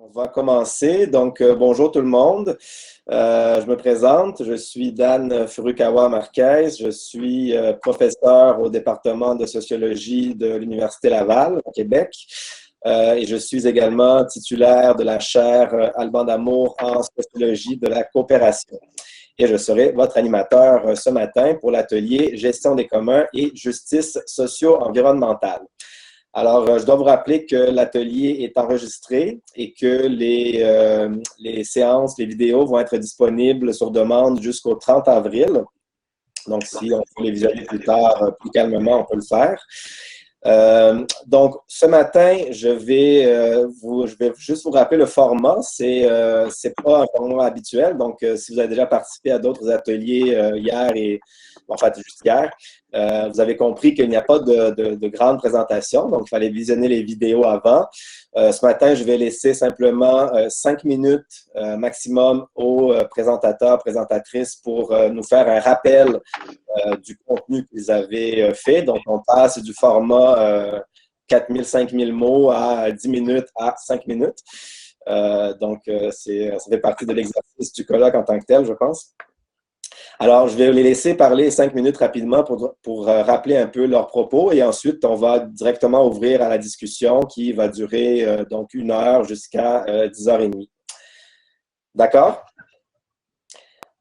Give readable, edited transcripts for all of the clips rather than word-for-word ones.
On va commencer. Donc, bonjour tout le monde. Je me présente. Je suis Dan Furukawa Marquez. Je suis professeur au département de sociologie de l'Université Laval, au Québec. Et je suis également titulaire de la chaire Alban d'Amour en sociologie de la coopération. Et je serai votre animateur ce matin pour l'atelier Gestion des communs et justice socio-environnementale. Alors, je dois vous rappeler que l'atelier est enregistré et que les séances, les vidéos vont être disponibles sur demande jusqu'au 30 avril. Donc, si on veut les visionner plus tard, plus calmement, on peut le faire. Donc, ce matin, je vais juste vous rappeler le format. C'est pas un format habituel. Donc, si vous avez déjà participé à d'autres ateliers hier et en fait juste hier, vous avez compris qu'il n'y a pas de grande présentation. Donc, il fallait visionner les vidéos avant. Ce matin, je vais laisser simplement 5 minutes maximum aux présentateurs, présentatrices pour nous faire un rappel du contenu qu'ils avaient fait. Donc, on passe du format 4000, 5000 mots à 10 minutes à 5 minutes. Donc, ça fait partie de l'exercice du colloque en tant que tel, je pense. Alors, je vais les laisser parler 5 minutes rapidement pour rappeler un peu leurs propos et ensuite, on va directement ouvrir à la discussion qui va durer donc 1 heure jusqu'à 10h30. D'accord?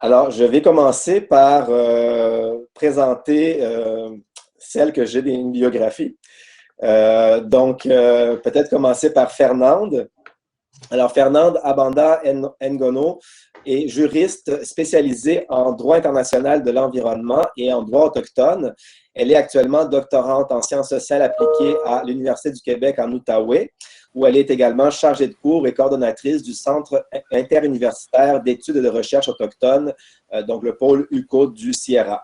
Alors, je vais commencer par présenter celle que j'ai d'une biographie. Donc, peut-être commencer par Fernande. Alors, Fernande Abanda Ngono est juriste spécialisée en droit international de l'environnement et en droit autochtone. Elle est actuellement doctorante en sciences sociales appliquées à l'Université du Québec en Outaouais, où elle est également chargée de cours et coordonnatrice du Centre interuniversitaire d'études et de recherche autochtones, donc le pôle UCO du Sierra.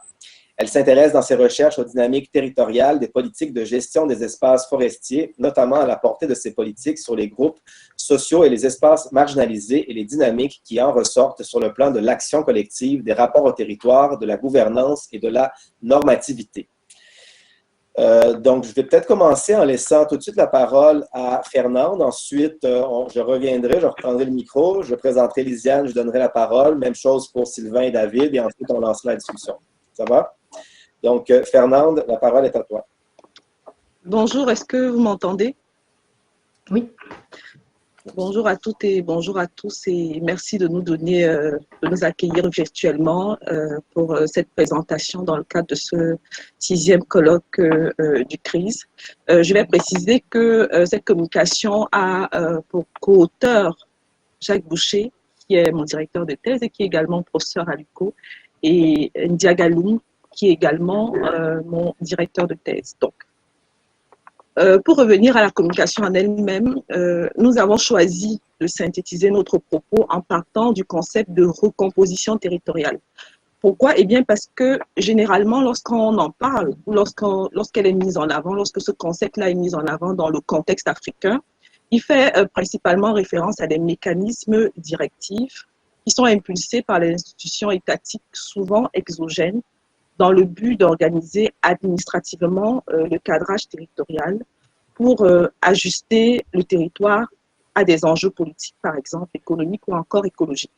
Elle s'intéresse dans ses recherches aux dynamiques territoriales des politiques de gestion des espaces forestiers, notamment à la portée de ces politiques sur les groupes sociaux et les espaces marginalisés et les dynamiques qui en ressortent sur le plan de l'action collective, des rapports au territoire, de la gouvernance et de la normativité. Donc, je vais peut-être commencer en laissant tout de suite la parole à Fernande. Ensuite, je reviendrai, je reprendrai le micro, je présenterai Lisiane, je donnerai la parole. Même chose pour Sylvain et David, et ensuite, on lancera la discussion. Ça va? Donc, Fernande, la parole est à toi. Bonjour, est-ce que vous m'entendez? Oui. Bonjour à toutes et bonjour à tous et merci de nous accueillir virtuellement pour cette présentation dans le cadre de ce 6e colloque du CRIS. Je vais préciser que cette communication a pour co-auteur Jacques Boucher, qui est mon directeur de thèse et qui est également professeur à l'UQO, et Ndiagaloum, qui est également mon directeur de thèse. Donc, pour revenir à la communication en elle-même, nous avons choisi de synthétiser notre propos en partant du concept de recomposition territoriale. Pourquoi? Eh bien, parce que généralement, lorsqu'on en parle, ou lorsqu'elle est mise en avant, lorsque ce concept-là est mis en avant dans le contexte africain, il fait principalement référence à des mécanismes directifs qui sont impulsés par les institutions étatiques, souvent exogènes, dans le but d'organiser administrativement le cadrage territorial pour ajuster le territoire à des enjeux politiques, par exemple, économiques ou encore écologiques.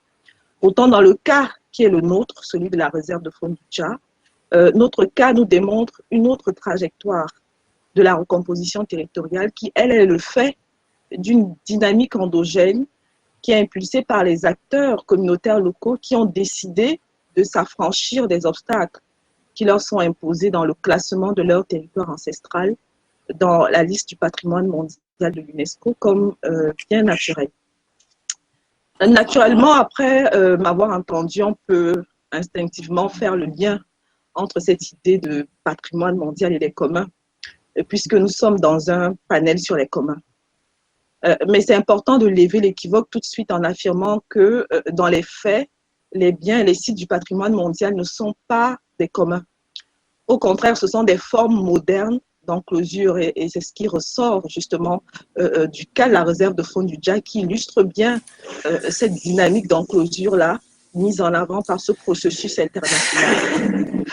Autant dans le cas qui est le nôtre, celui de la réserve de Fondouja, notre cas nous démontre une autre trajectoire de la recomposition territoriale qui, elle, est le fait d'une dynamique endogène qui est impulsée par les acteurs communautaires locaux qui ont décidé de s'affranchir des obstacles qui leur sont imposés dans le classement de leur territoire ancestral dans la liste du patrimoine mondial de l'UNESCO comme bien naturel. Naturellement, après m'avoir entendu, on peut instinctivement faire le lien entre cette idée de patrimoine mondial et les communs, puisque nous sommes dans un panel sur les communs. Mais c'est important de lever l'équivoque tout de suite en affirmant que dans les faits, les biens et les sites du patrimoine mondial ne sont pas des communs. Au contraire, ce sont des formes modernes d'enclosure et c'est ce qui ressort justement du cas de la réserve de Fondouja qui illustre bien cette dynamique d'enclosure-là mise en avant par ce processus international.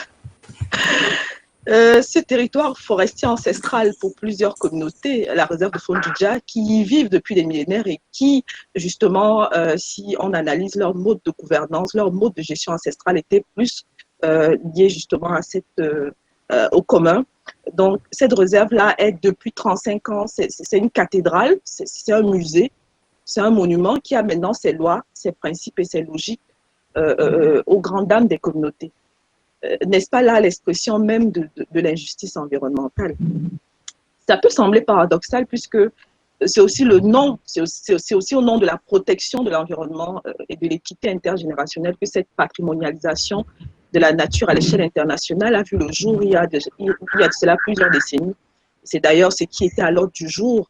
Ce territoire forestier ancestral pour plusieurs communautés, la réserve de Fondidja, qui y vivent depuis des millénaires et qui, justement, si on analyse leur mode de gouvernance, leur mode de gestion ancestrale était plus lié justement à au commun. Donc, cette réserve-là est depuis 35 ans, c'est une cathédrale, c'est un musée, c'est un monument qui a maintenant ses lois, ses principes et ses logiques aux grandes dames des communautés. N'est-ce pas là l'expression même de l'injustice environnementale? Ça peut sembler paradoxal puisque c'est aussi le nom, c'est aussi au nom de la protection de l'environnement et de l'équité intergénérationnelle que cette patrimonialisation de la nature à l'échelle internationale a vu le jour il y a de cela plusieurs décennies. C'est d'ailleurs ce qui était à l'ordre du jour,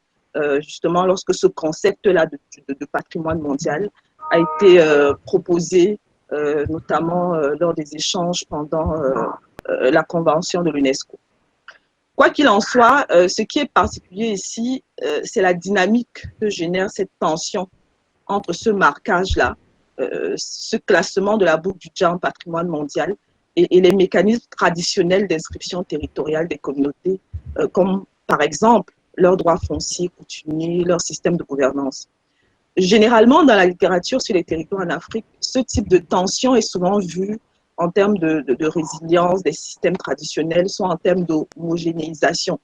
justement, lorsque ce concept-là de patrimoine mondial a été proposé, notamment lors des échanges pendant la convention de l'UNESCO. Quoi qu'il en soit, ce qui est particulier ici, c'est la dynamique que génère cette tension entre ce marquage-là, ce classement de la boucle du Dja en patrimoine mondial et les mécanismes traditionnels d'inscription territoriale des communautés, comme par exemple leurs droits fonciers coutumiers, leur système de gouvernance. Généralement, dans la littérature sur les territoires en Afrique, ce type de tension est souvent vu en termes de résilience des systèmes traditionnels, soit en termes d'homogénéisation.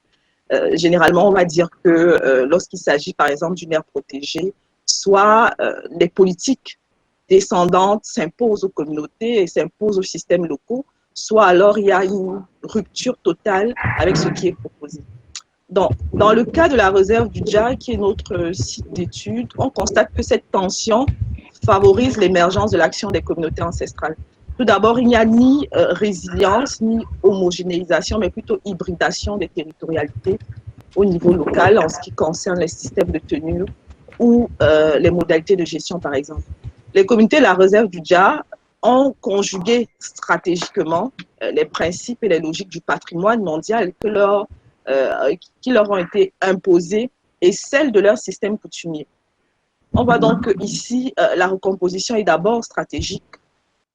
Généralement, on va dire que lorsqu'il s'agit, par exemple, d'une aire protégée, soit les politiques descendantes s'imposent aux communautés et s'imposent aux systèmes locaux, soit alors il y a une rupture totale avec ce qui est proposé. Donc, dans le cas de la réserve du Dja, qui est notre site d'étude, on constate que cette tension favorise l'émergence de l'action des communautés ancestrales. Tout d'abord, il n'y a ni résilience, ni homogénéisation, mais plutôt hybridation des territorialités au niveau local en ce qui concerne les systèmes de tenue ou les modalités de gestion, par exemple. Les communautés de la réserve du Dja ont conjugué stratégiquement les principes et les logiques du patrimoine mondial qui leur ont été imposés et celles de leur système coutumier. On voit donc qu'ici, la recomposition est d'abord stratégique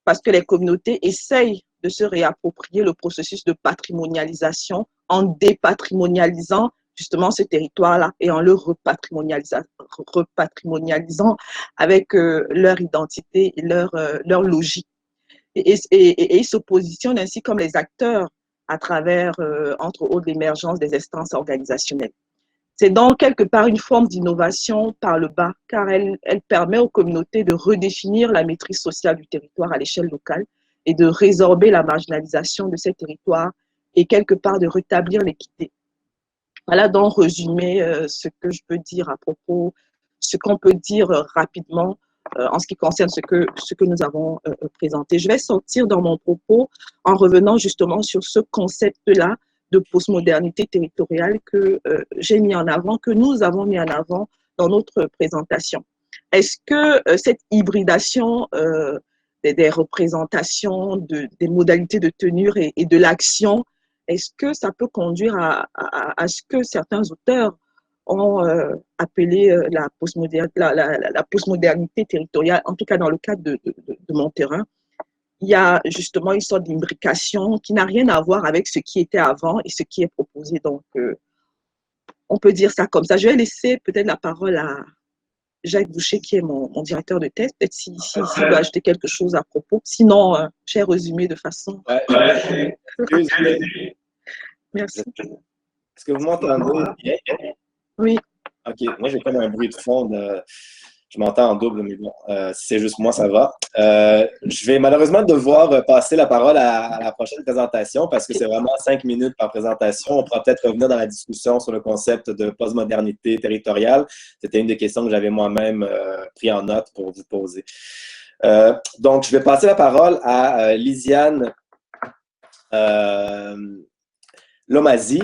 parce que les communautés essayent de se réapproprier le processus de patrimonialisation en dépatrimonialisant justement ce territoire-là et en le repatrimonialisant avec leur identité et leur logique. Et ils se positionnent ainsi comme les acteurs à travers, entre autres, l'émergence des instances organisationnelles. C'est donc quelque part une forme d'innovation par le bas, car elle permet aux communautés de redéfinir la maîtrise sociale du territoire à l'échelle locale et de résorber la marginalisation de ces territoires et quelque part de rétablir l'équité. Voilà donc résumé ce que je peux dire à propos, ce qu'on peut dire rapidement en ce qui concerne ce que nous avons présenté. Je vais sortir dans mon propos en revenant justement sur ce concept-là de postmodernité territoriale que j'ai mis en avant, que nous avons mis en avant dans notre présentation. Est-ce que cette hybridation des représentations, des modalités de tenue et de l'action, est-ce que ça peut conduire à ce que certains auteurs ont appelé la postmodernité territoriale, en tout cas dans le cadre de mon terrain? Il y a justement une sorte d'imbrication qui n'a rien à voir avec ce qui était avant et ce qui est proposé. Donc, on peut dire ça comme ça. Je vais laisser peut-être la parole à Jacques Boucher, qui est mon directeur de thèse, peut-être s'il veut ajouter quelque chose à propos. Sinon, j'ai résumé de façon... Merci. Est-ce que vous m'entendez bien? Oui. OK. Moi, j'ai comme un bruit de fond. Je m'entends en double, mais bon, si c'est juste moi, ça va. Je vais malheureusement devoir passer la parole à la prochaine présentation parce que c'est vraiment 5 minutes par présentation. On pourra peut-être revenir dans la discussion sur le concept de postmodernité territoriale. C'était une des questions que j'avais moi-même pris en note pour vous poser. Donc, je vais passer la parole à Lisiane Lomazy.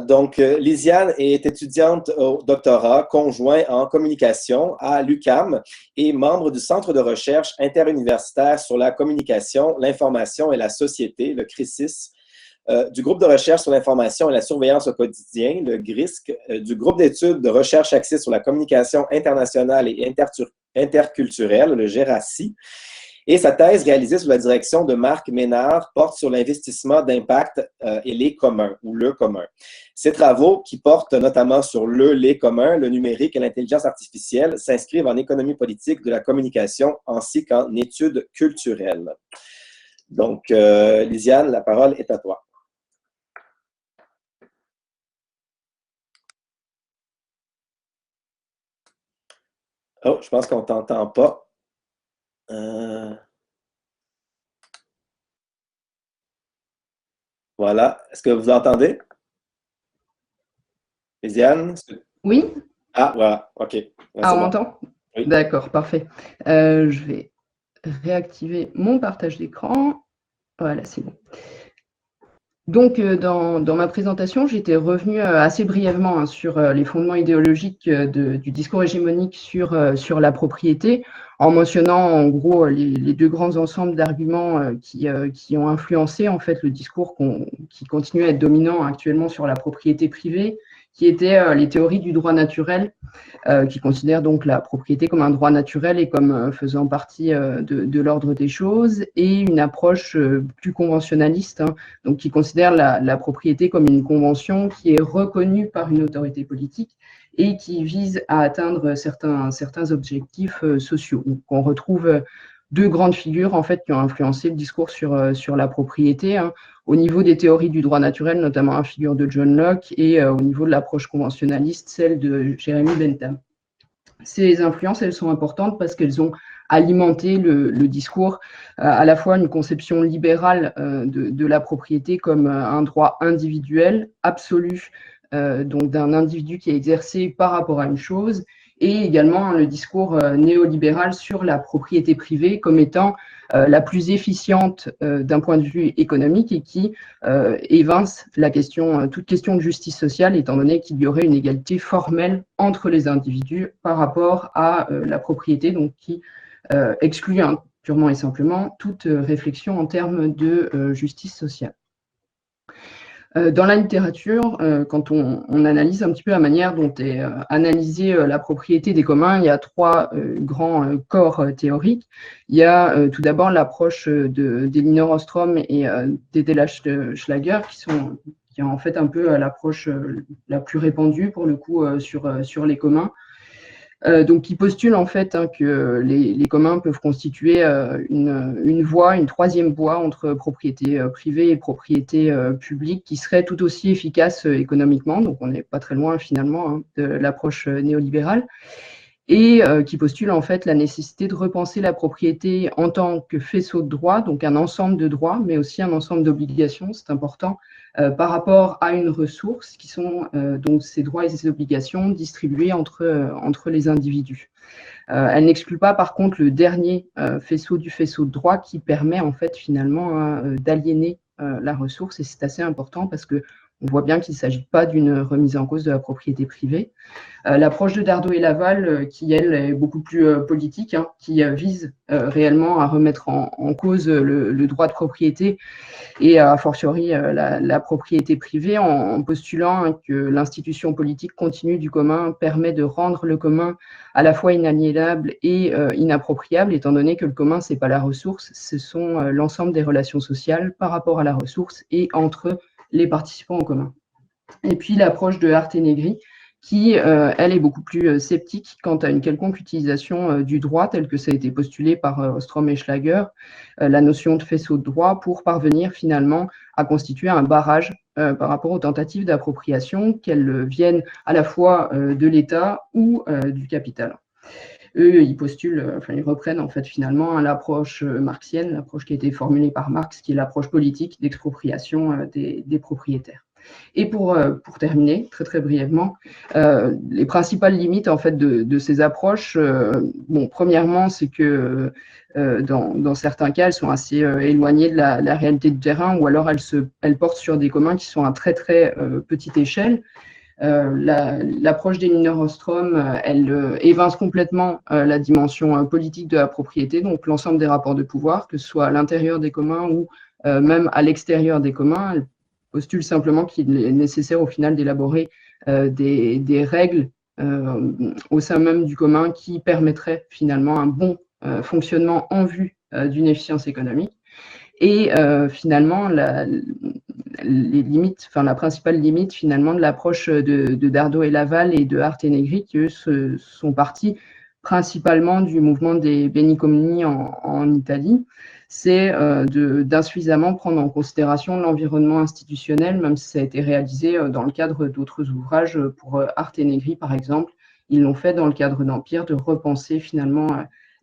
Donc, Lisiane est étudiante au doctorat conjoint en communication à l'UQAM et membre du Centre de recherche interuniversitaire sur la communication, l'information et la société, le CRISIS, du groupe de recherche sur l'information et la surveillance au quotidien, le GRISC, du groupe d'études de recherche axée sur la communication internationale et interculturelle, le GERACI, Et sa thèse réalisée sous la direction de Marc Ménard porte sur l'investissement d'impact et les communs, ou le commun. Ses travaux, qui portent notamment sur les communs, le numérique et l'intelligence artificielle, s'inscrivent en économie politique de la communication ainsi qu'en études culturelles. Donc, Lisiane, la parole est à toi. Oh, je pense qu'on ne t'entend pas. Voilà. Est-ce que vous entendez? Lisiane? Oui. Ah, voilà. OK. Ah, on m'entend? Oui. D'accord, parfait. Je vais réactiver mon partage d'écran. Voilà, c'est bon. Donc, dans ma présentation, j'étais revenue assez brièvement sur les fondements idéologiques du discours hégémonique sur la propriété, en mentionnant en gros les deux grands ensembles d'arguments qui ont influencé en fait le discours qui continue à être dominant actuellement sur la propriété privée, qui étaient les théories du droit naturel, qui considèrent donc la propriété comme un droit naturel et comme faisant partie de l'ordre des choses, et une approche plus conventionnaliste, hein, donc qui considère la propriété comme une convention qui est reconnue par une autorité politique et qui vise à atteindre certains objectifs sociaux. Donc, on retrouve deux grandes figures en fait qui ont influencé le discours sur la propriété, hein, au niveau des théories du droit naturel, notamment la figure de John Locke, et au niveau de l'approche conventionnaliste, celle de Jeremy Bentham. Ces influences, elles sont importantes parce qu'elles ont alimenté le discours, à la fois une conception libérale de la propriété comme un droit individuel, absolu, donc d'un individu qui est exercé par rapport à une chose, et également le discours néolibéral sur la propriété privée comme étant la plus efficiente d'un point de vue économique et qui évince toute question de justice sociale, étant donné qu'il y aurait une égalité formelle entre les individus par rapport à la propriété, donc qui exclut purement et simplement toute réflexion en termes de justice sociale. Dans la littérature, quand on analyse un petit peu la manière dont est analysée la propriété des communs, il y a trois grands corps théoriques. Il y a tout d'abord l'approche d'Elinor Ostrom et d'Edela Schlager, qui est en fait un peu l'approche la plus répandue pour le coup sur les communs. Donc, qui postule en fait que les communs peuvent constituer une voie, une troisième voie entre propriété privée et propriété publique qui serait tout aussi efficace économiquement. Donc, on n'est pas très loin finalement de l'approche néolibérale. Et qui postule en fait la nécessité de repenser la propriété en tant que faisceau de droits, donc un ensemble de droits, mais aussi un ensemble d'obligations, c'est important, par rapport à une ressource qui sont donc ces droits et ces obligations distribués entre les individus. Elle n'exclut pas par contre le dernier faisceau du faisceau de droits qui permet en fait finalement d'aliéner la ressource, et c'est assez important parce que on voit bien qu'il ne s'agit pas d'une remise en cause de la propriété privée. L'approche de Dardot et Laval, qui elle est beaucoup plus politique, hein, qui vise réellement à remettre en cause le droit de propriété et a fortiori la propriété privée, en postulant que l'institution politique continue du commun permet de rendre le commun à la fois inaliénable et inappropriable, étant donné que le commun, ce n'est pas la ressource, ce sont l'ensemble des relations sociales par rapport à la ressource et entre les participants en commun. Et puis l'approche de Hart et Negri, qui, elle, est beaucoup plus sceptique quant à une quelconque utilisation du droit, tel que ça a été postulé par Ostrom et Schlager, la notion de faisceau de droit, pour parvenir finalement à constituer un barrage par rapport aux tentatives d'appropriation, qu'elles viennent à la fois de l'État ou du capital. Eux, ils reprennent en fait finalement l'approche marxienne, l'approche qui a été formulée par Marx, qui est l'approche politique d'expropriation des propriétaires. Et pour terminer, très très brièvement, les principales limites en fait de ces approches, premièrement, c'est que dans certains cas, elles sont assez éloignées de la réalité du terrain, ou alors elles portent sur des communs qui sont à très très petite échelle. L'approche d'Elinor Ostrom, elle évince complètement la dimension politique de la propriété, donc l'ensemble des rapports de pouvoir, que ce soit à l'intérieur des communs ou même à l'extérieur des communs. Elle postule simplement qu'il est nécessaire au final d'élaborer des règles au sein même du commun qui permettraient finalement un bon fonctionnement en vue d'une efficience économique. Et finalement, la principale limite finalement de l'approche de Dardo et Laval et de Hart et Negri, qui eux sont partis principalement du mouvement des Beni Comuni en Italie, c'est d'insuffisamment prendre en considération l'environnement institutionnel, même si ça a été réalisé dans le cadre d'autres ouvrages. Pour Hart et Negri, par exemple, ils l'ont fait dans le cadre d'Empire, de repenser finalement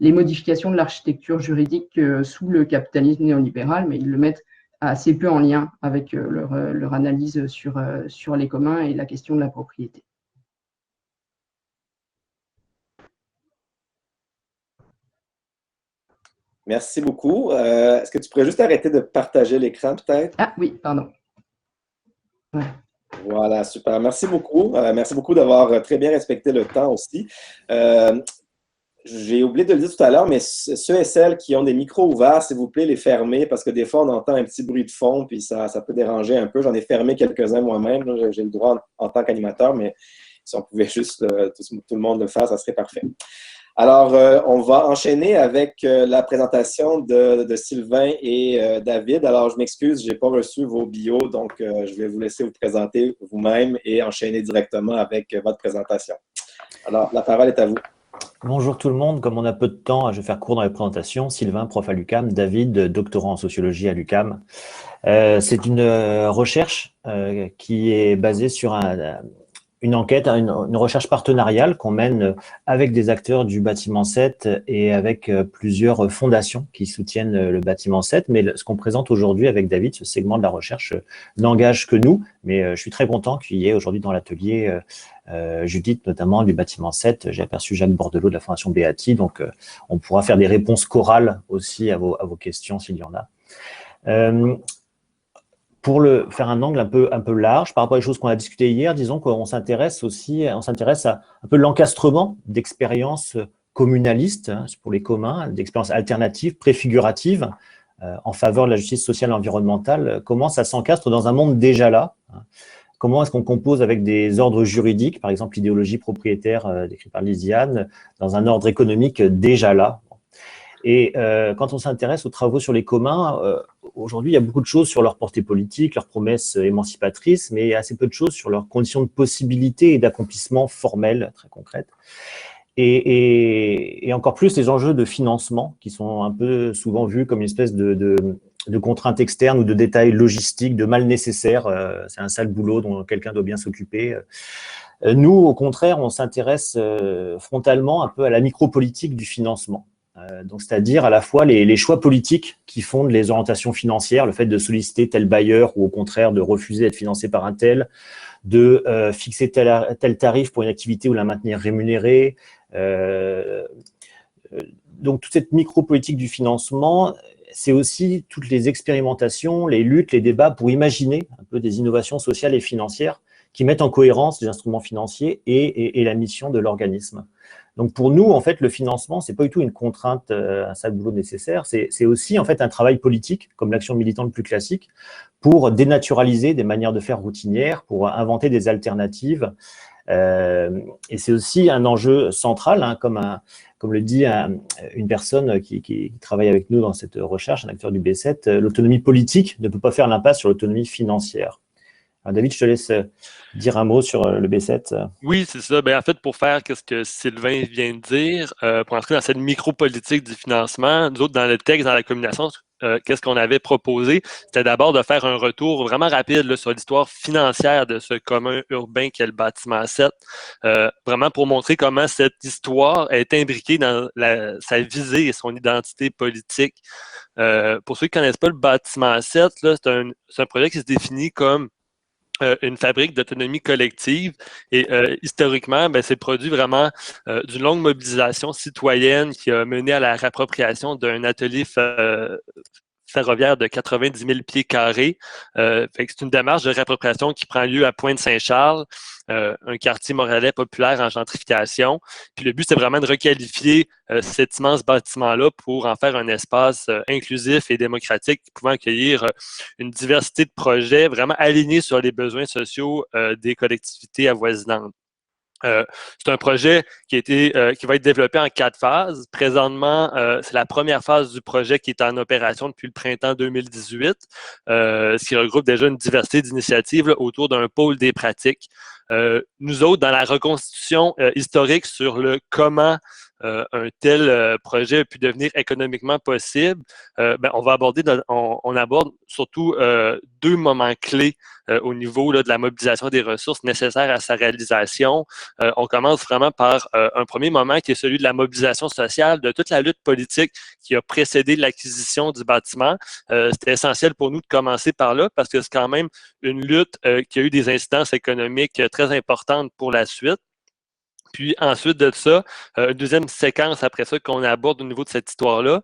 les modifications de l'architecture juridique sous le capitalisme néolibéral, mais ils le mettent assez peu en lien avec leur analyse sur les communs et la question de la propriété. Merci beaucoup. Est-ce que tu pourrais juste arrêter de partager l'écran, peut-être? Ah oui, pardon. Ouais. Voilà, super. Merci beaucoup. Merci beaucoup d'avoir très bien respecté le temps aussi. J'ai oublié de le dire tout à l'heure, mais ceux et celles qui ont des micros ouverts, s'il vous plaît, les fermer, parce que des fois, on entend un petit bruit de fond, puis ça peut déranger un peu. J'en ai fermé quelques-uns moi-même. J'ai le droit en tant qu'animateur, mais si on pouvait juste tout le monde le faire, ça serait parfait. Alors, on va enchaîner avec la présentation de Sylvain et David. Alors, je m'excuse, je n'ai pas reçu vos bios, donc je vais vous laisser vous présenter vous-même et enchaîner directement avec votre présentation. Alors, la parole est à vous. Bonjour tout le monde. Comme on a peu de temps, je vais faire court dans les présentations. Sylvain, prof à l'UQAM, David, doctorant en sociologie à l'UQAM. C'est une recherche qui est basée sur une enquête, une recherche partenariale qu'on mène avec des acteurs du bâtiment 7 et avec plusieurs fondations qui soutiennent le bâtiment 7. Mais ce qu'on présente aujourd'hui avec David, ce segment de la recherche, n'engage que nous. Mais je suis très content qu'il y ait aujourd'hui dans l'atelier Judith, notamment du bâtiment 7. J'ai aperçu Jacques Bordelot de la Fondation Beati. Donc, on pourra faire des réponses chorales aussi à vos questions s'il y en a. Pour faire un angle un peu large par rapport aux choses qu'on a discutées hier, disons qu'on s'intéresse à un peu l'encastrement d'expériences communalistes pour les communs, d'expériences alternatives, préfiguratives en faveur de la justice sociale et environnementale. Comment ça s'encastre dans un monde déjà là? Comment est-ce qu'on compose avec des ordres juridiques, par exemple l'idéologie propriétaire décrite par Lisiane, dans un ordre économique déjà là? Et quand on s'intéresse aux travaux sur les communs, aujourd'hui, il y a beaucoup de choses sur leur portée politique, leurs promesses émancipatrices, mais il y a assez peu de choses sur leurs conditions de possibilité et d'accomplissement formel, très concrètes. Et encore plus les enjeux de financement, qui sont un peu souvent vus comme une espèce de contraintes externes ou de détails logistiques, de mal nécessaires. C'est un sale boulot dont quelqu'un doit bien s'occuper. Nous, au contraire, on s'intéresse frontalement un peu à la micropolitique du financement. Donc, c'est-à-dire à la fois les choix politiques qui fondent les orientations financières, le fait de solliciter tel bailleur ou au contraire de refuser d'être financé par un tel, de fixer tel tarif pour une activité ou la maintenir rémunérée. Donc, toute cette micro-politique du financement, c'est aussi toutes les expérimentations, les luttes, les débats pour imaginer un peu des innovations sociales et financières qui mettent en cohérence les instruments financiers et la mission de l'organisme. Donc pour nous, en fait, le financement, c'est pas du tout une contrainte, un sale boulot nécessaire, c'est aussi en fait un travail politique, comme l'action militante plus classique, pour dénaturaliser des manières de faire routinières, pour inventer des alternatives. Et c'est aussi un enjeu central, hein, comme le dit une personne qui travaille avec nous dans cette recherche, un acteur du B7, l'autonomie politique ne peut pas faire l'impasse sur l'autonomie financière. Alors David, je te laisse dire un mot sur le B7. Oui, c'est ça. En fait, pour faire ce que Sylvain vient de dire, pour entrer dans cette micro-politique du financement, nous autres, dans le texte, dans la communication, qu'est-ce qu'on avait proposé? C'était d'abord de faire un retour vraiment rapide là, sur l'histoire financière de ce commun urbain qu'est le bâtiment 7, vraiment pour montrer comment cette histoire est imbriquée dans sa visée et son identité politique. Pour ceux qui ne connaissent pas le bâtiment 7, là, c'est un projet qui se définit comme une fabrique d'autonomie collective et historiquement, c'est produit vraiment d'une longue mobilisation citoyenne qui a mené à la réappropriation d'un atelier ferroviaire de 90 000 pieds carrés. C'est une démarche de réappropriation qui prend lieu à Pointe-Saint-Charles, un quartier montréalais populaire en gentrification. Puis le but, c'est vraiment de requalifier cet immense bâtiment-là pour en faire un espace inclusif et démocratique pouvant accueillir une diversité de projets vraiment alignés sur les besoins sociaux des collectivités avoisinantes. C'est un projet qui va être développé en 4 phases. Présentement, c'est la première phase du projet qui est en opération depuis le printemps 2018, ce qui regroupe déjà une diversité d'initiatives là, autour d'un pôle des pratiques. Nous autres, dans la reconstitution historique sur le comment un tel projet a pu devenir économiquement possible, on aborde surtout 2 moments clés au niveau là, de la mobilisation des ressources nécessaires à sa réalisation. On commence vraiment par un premier moment qui est celui de la mobilisation sociale, de toute la lutte politique qui a précédé l'acquisition du bâtiment. C'était essentiel pour nous de commencer par là parce que c'est quand même une lutte qui a eu des incidences économiques très importantes pour la suite. Puis ensuite de ça, une deuxième séquence après ça qu'on aborde au niveau de cette histoire-là,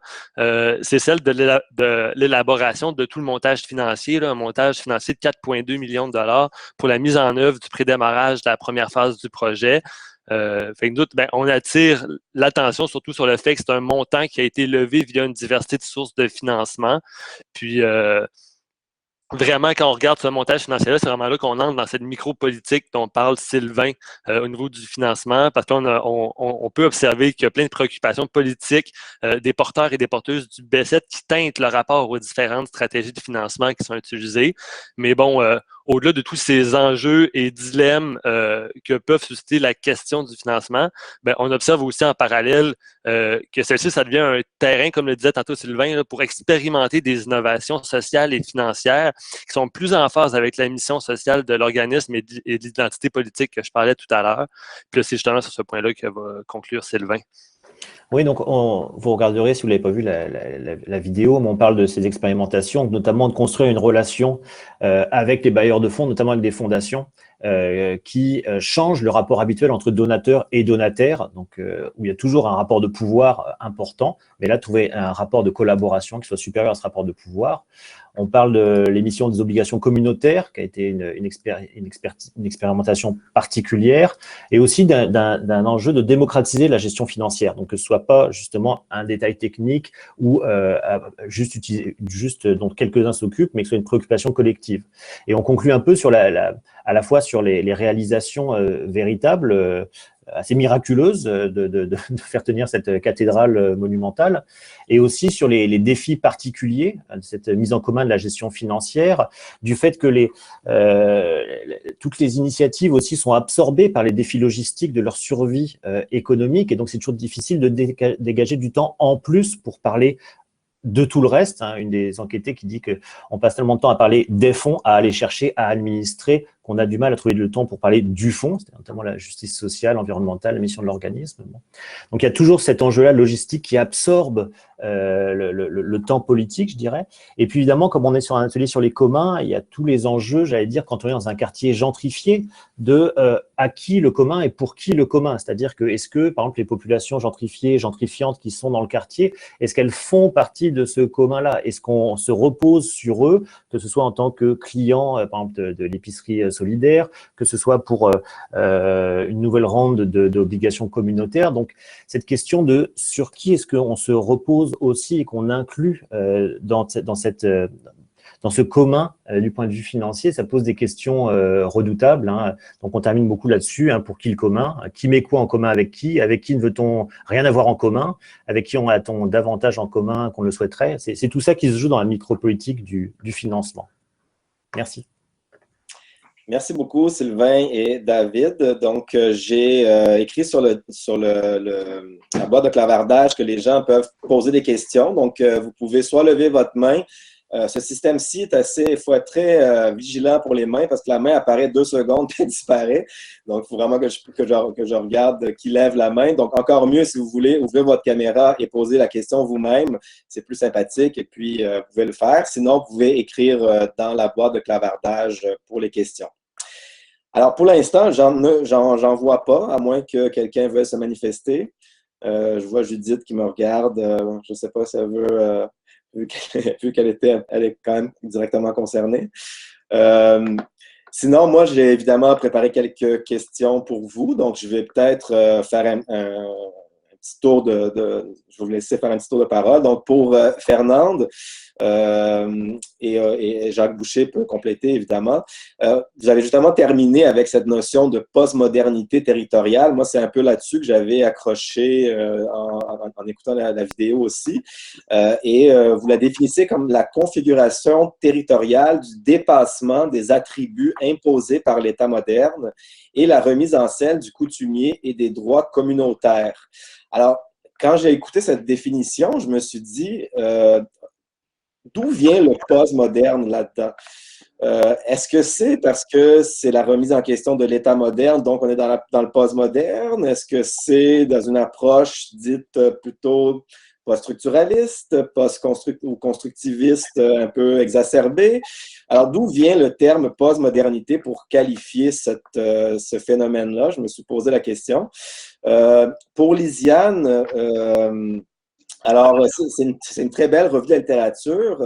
c'est celle de l'élaboration de tout le montage financier, là, un montage financier de 4,2 millions de dollars pour la mise en œuvre du prédémarrage de la première phase du projet. Fait que nous, on attire l'attention surtout sur le fait que c'est un montant qui a été levé via une diversité de sources de financement. Puis vraiment, quand on regarde ce montage financier-là, c'est vraiment là qu'on entre dans cette micro-politique dont parle Sylvain au niveau du financement, parce qu'on peut observer qu'il y a plein de préoccupations politiques des porteurs et des porteuses du B7 qui teintent le rapport aux différentes stratégies de financement qui sont utilisées. Mais bon, au-delà de tous ces enjeux et dilemmes que peuvent susciter la question du financement, on observe aussi en parallèle que celle-ci, ça devient un terrain, comme le disait tantôt Sylvain, là, pour expérimenter des innovations sociales et financières qui sont plus en phase avec la mission sociale de l'organisme et de l'identité politique que je parlais tout à l'heure. Puis là, c'est justement sur ce point-là que va conclure Sylvain. Oui, donc vous regarderez, si vous ne l'avez pas vu, la vidéo, mais on parle de ces expérimentations, notamment de construire une relation avec les bailleurs de fonds, notamment avec des fondations, qui changent le rapport habituel entre donateurs et donataires, donc où il y a toujours un rapport de pouvoir important, mais là, trouver un rapport de collaboration qui soit supérieur à ce rapport de pouvoir. On parle de l'émission des obligations communautaires, qui a été une expérimentation particulière, et aussi d'un enjeu de démocratiser la gestion financière, donc que ce soit pas justement un détail technique ou juste dont quelques-uns s'occupent, mais que ce soit une préoccupation collective. Et on conclut un peu sur à la fois sur les réalisations véritables, assez miraculeuse de faire tenir cette cathédrale monumentale, et aussi sur les défis particuliers de cette mise en commun de la gestion financière, du fait que toutes les initiatives aussi sont absorbées par les défis logistiques de leur survie économique, et donc c'est toujours difficile de dégager du temps en plus pour parler de tout le reste, hein. Une des enquêtées qui dit qu'on passe tellement de temps à parler des fonds, à aller chercher, à administrer, qu'on a du mal à trouver le temps pour parler du fond, c'est notamment la justice sociale, environnementale, la mission de l'organisme. Donc il y a toujours cet enjeu-là logistique qui absorbe le temps politique, je dirais. Et puis évidemment, comme on est sur un atelier sur les communs, il y a tous les enjeux, j'allais dire, quand on est dans un quartier gentrifié, de à qui le commun et pour qui le commun. C'est-à-dire que, est-ce que, par exemple, les populations gentrifiées, gentrifiantes qui sont dans le quartier, est-ce qu'elles font partie de ce commun-là? Est-ce qu'on se repose sur eux, que ce soit en tant que client, par exemple, de l'épicerie solidaire, que ce soit pour une nouvelle ronde d'obligations communautaires? Donc, cette question de sur qui est-ce qu'on se repose aussi et qu'on inclut dans ce commun du point de vue financier, ça pose des questions redoutables, hein. Donc on termine beaucoup là-dessus, hein, pour qui le commun, qui met quoi en commun avec qui ne veut-on rien avoir en commun, avec qui on a-t-on davantage en commun qu'on le souhaiterait. C'est tout ça qui se joue dans la micropolitique du financement. Merci. Merci beaucoup, Sylvain et David. Donc, j'ai écrit sur la boîte de clavardage que les gens peuvent poser des questions. Donc, vous pouvez soit lever votre main. Ce système-ci il faut être très vigilant pour les mains parce que la main apparaît 2 secondes puis elle disparaît. Donc, il faut vraiment que je regarde qui lève la main. Donc, encore mieux, si vous voulez, ouvrez votre caméra et poser la question vous-même. C'est plus sympathique et puis vous pouvez le faire. Sinon, vous pouvez écrire dans la boîte de clavardage pour les questions. Alors, pour l'instant, j'en vois pas, à moins que quelqu'un veuille se manifester. Je vois Judith qui me regarde. Je ne sais pas si elle veut, vu qu'elle est quand même directement concernée. Sinon, moi, j'ai évidemment préparé quelques questions pour vous. Donc, je vais peut-être faire un petit tour je vais vous laisser faire un petit tour de parole. Donc, pour Fernande, et Jacques Boucher peut compléter évidemment. Vous avez justement terminé avec cette notion de postmodernité territoriale. Moi, c'est un peu là-dessus que j'avais accroché en écoutant la vidéo aussi. Vous la définissez comme la configuration territoriale du dépassement des attributs imposés par l'État moderne et la remise en scène du coutumier et des droits communautaires. Alors, quand j'ai écouté cette définition, je me suis dit, d'où vient le postmoderne là-dedans? Est-ce que c'est parce que c'est la remise en question de l'État moderne, donc on est dans le postmoderne? Est-ce que c'est dans une approche dite plutôt post-structuraliste, ou constructiviste un peu exacerbée? Alors, d'où vient le terme postmodernité pour qualifier ce phénomène-là? Je me suis posé la question. Pour Lisiane, alors, c'est une très belle revue de la littérature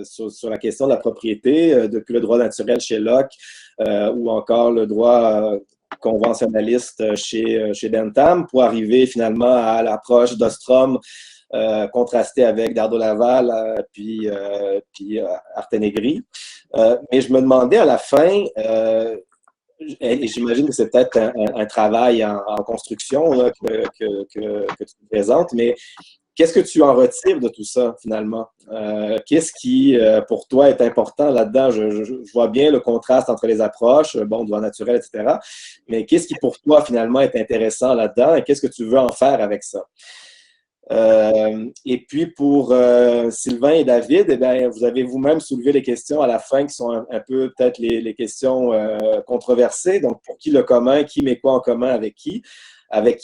sur la question de la propriété, depuis le droit naturel chez Locke ou encore le droit conventionnaliste chez Bentham, pour arriver finalement à l'approche d'Ostrom contrastée avec Dardo-Laval puis Artenegri. Mais je me demandais à la fin, et j'imagine que c'est peut-être un travail en construction là, que tu présentes, mais qu'est-ce que tu en retires de tout ça, finalement? Qu'est-ce qui, pour toi, est important là-dedans? Je vois bien le contraste entre les approches, bon, droit naturel, etc. Mais qu'est-ce qui, pour toi, finalement, est intéressant là-dedans et qu'est-ce que tu veux en faire avec ça? Et puis pour Sylvain et David, eh bien, vous avez vous-même soulevé les questions à la fin qui sont un peu peut-être les questions controversées. Donc, pour qui le commun, qui met quoi en commun avec qui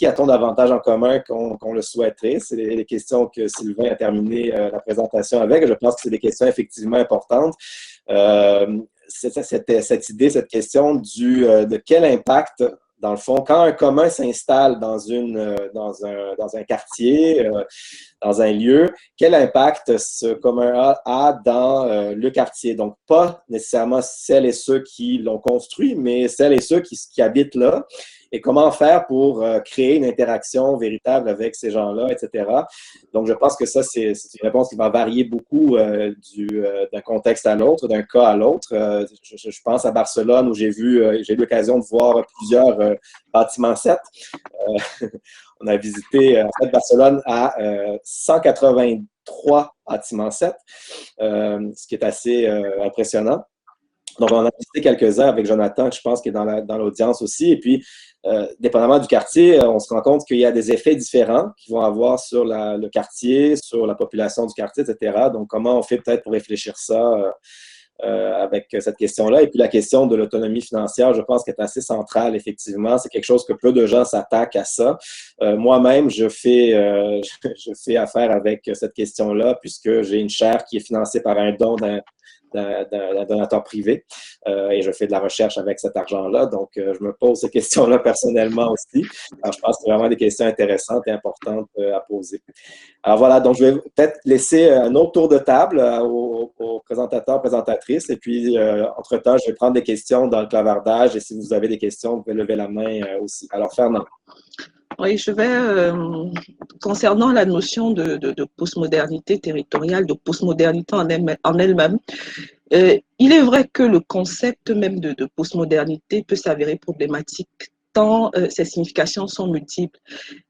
a-t-on davantage en commun qu'on le souhaiterait? C'est les questions que Sylvain a terminé la présentation avec. Je pense que c'est des questions effectivement importantes. Cette idée, cette question de quel impact, dans le fond, quand un commun s'installe dans un quartier, dans un lieu, quel impact ce commun a dans le quartier? Donc, pas nécessairement celles et ceux qui l'ont construit, mais celles et ceux qui habitent là. Et comment faire pour créer une interaction véritable avec ces gens-là, etc. Donc, je pense que ça, c'est une réponse qui va varier beaucoup d'un contexte à l'autre, d'un cas à l'autre. Je pense à Barcelone où j'ai eu l'occasion de voir plusieurs bâtiments 7. On a visité en fait, Barcelone à 183 bâtiments 7, ce qui est assez impressionnant. Donc, on a visité quelques-uns avec Jonathan, que je pense qu'il est dans l'audience aussi. Et puis, dépendamment du quartier, on se rend compte qu'il y a des effets différents qui vont avoir sur le quartier, sur la population du quartier, etc. Donc, comment on fait peut-être pour réfléchir ça avec cette question-là? Et puis, la question de l'autonomie financière, je pense qu'elle est assez centrale, effectivement. C'est quelque chose que peu de gens s'attaquent à ça. Moi-même, je fais affaire avec cette question-là puisque j'ai une chaire qui est financée par un don d'un donateur privé et je fais de la recherche avec cet argent-là. Donc, je me pose ces questions-là personnellement aussi. Alors, je pense que c'est vraiment des questions intéressantes et importantes à poser. Alors voilà, donc je vais peut-être laisser un autre tour de table aux présentateurs, présentatrices et puis, entre-temps, je vais prendre des questions dans le clavardage et si vous avez des questions, vous pouvez lever la main aussi. Alors, Fernand. Oui, je vais, concernant la notion de postmodernité territoriale, de postmodernité en elle-même, il est vrai que le concept même de postmodernité peut s'avérer problématique tant ses significations sont multiples.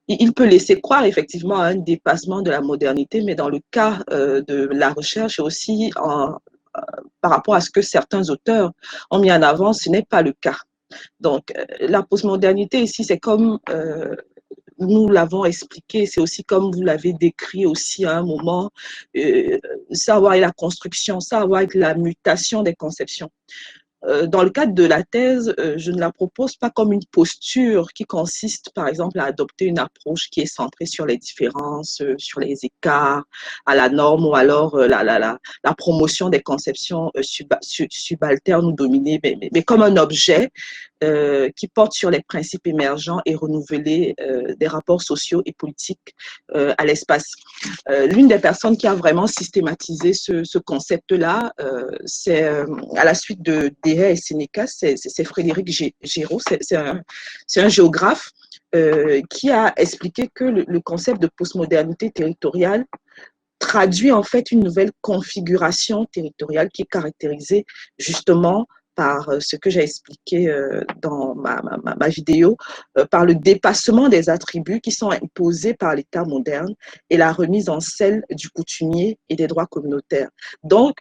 Il peut laisser croire effectivement à un dépassement de la modernité, mais dans le cas de la recherche et aussi par rapport à ce que certains auteurs ont mis en avant, ce n'est pas le cas. Donc, la postmodernité ici, c'est comme nous l'avons expliqué, c'est aussi comme vous l'avez décrit aussi à un moment, ça va avec la construction, ça va avec la mutation des conceptions. Dans le cadre de la thèse, je ne la propose pas comme une posture qui consiste, par exemple, à adopter une approche qui est centrée sur les différences, sur les écarts à la norme ou alors la promotion des conceptions subalternes ou dominées, mais comme un objet qui porte sur les principes émergents et renouvelés des rapports sociaux et politiques à l'espace. L'une des personnes qui a vraiment systématisé ce concept-là, c'est à la suite de Dehaye et Sénéca, c'est Frédéric Géraud, c'est un géographe qui a expliqué que le concept de postmodernité territoriale traduit en fait une nouvelle configuration territoriale qui est caractérisée justement par ce que j'ai expliqué dans ma vidéo, par le dépassement des attributs qui sont imposés par l'État moderne et la remise en selle du coutumier et des droits communautaires. Donc,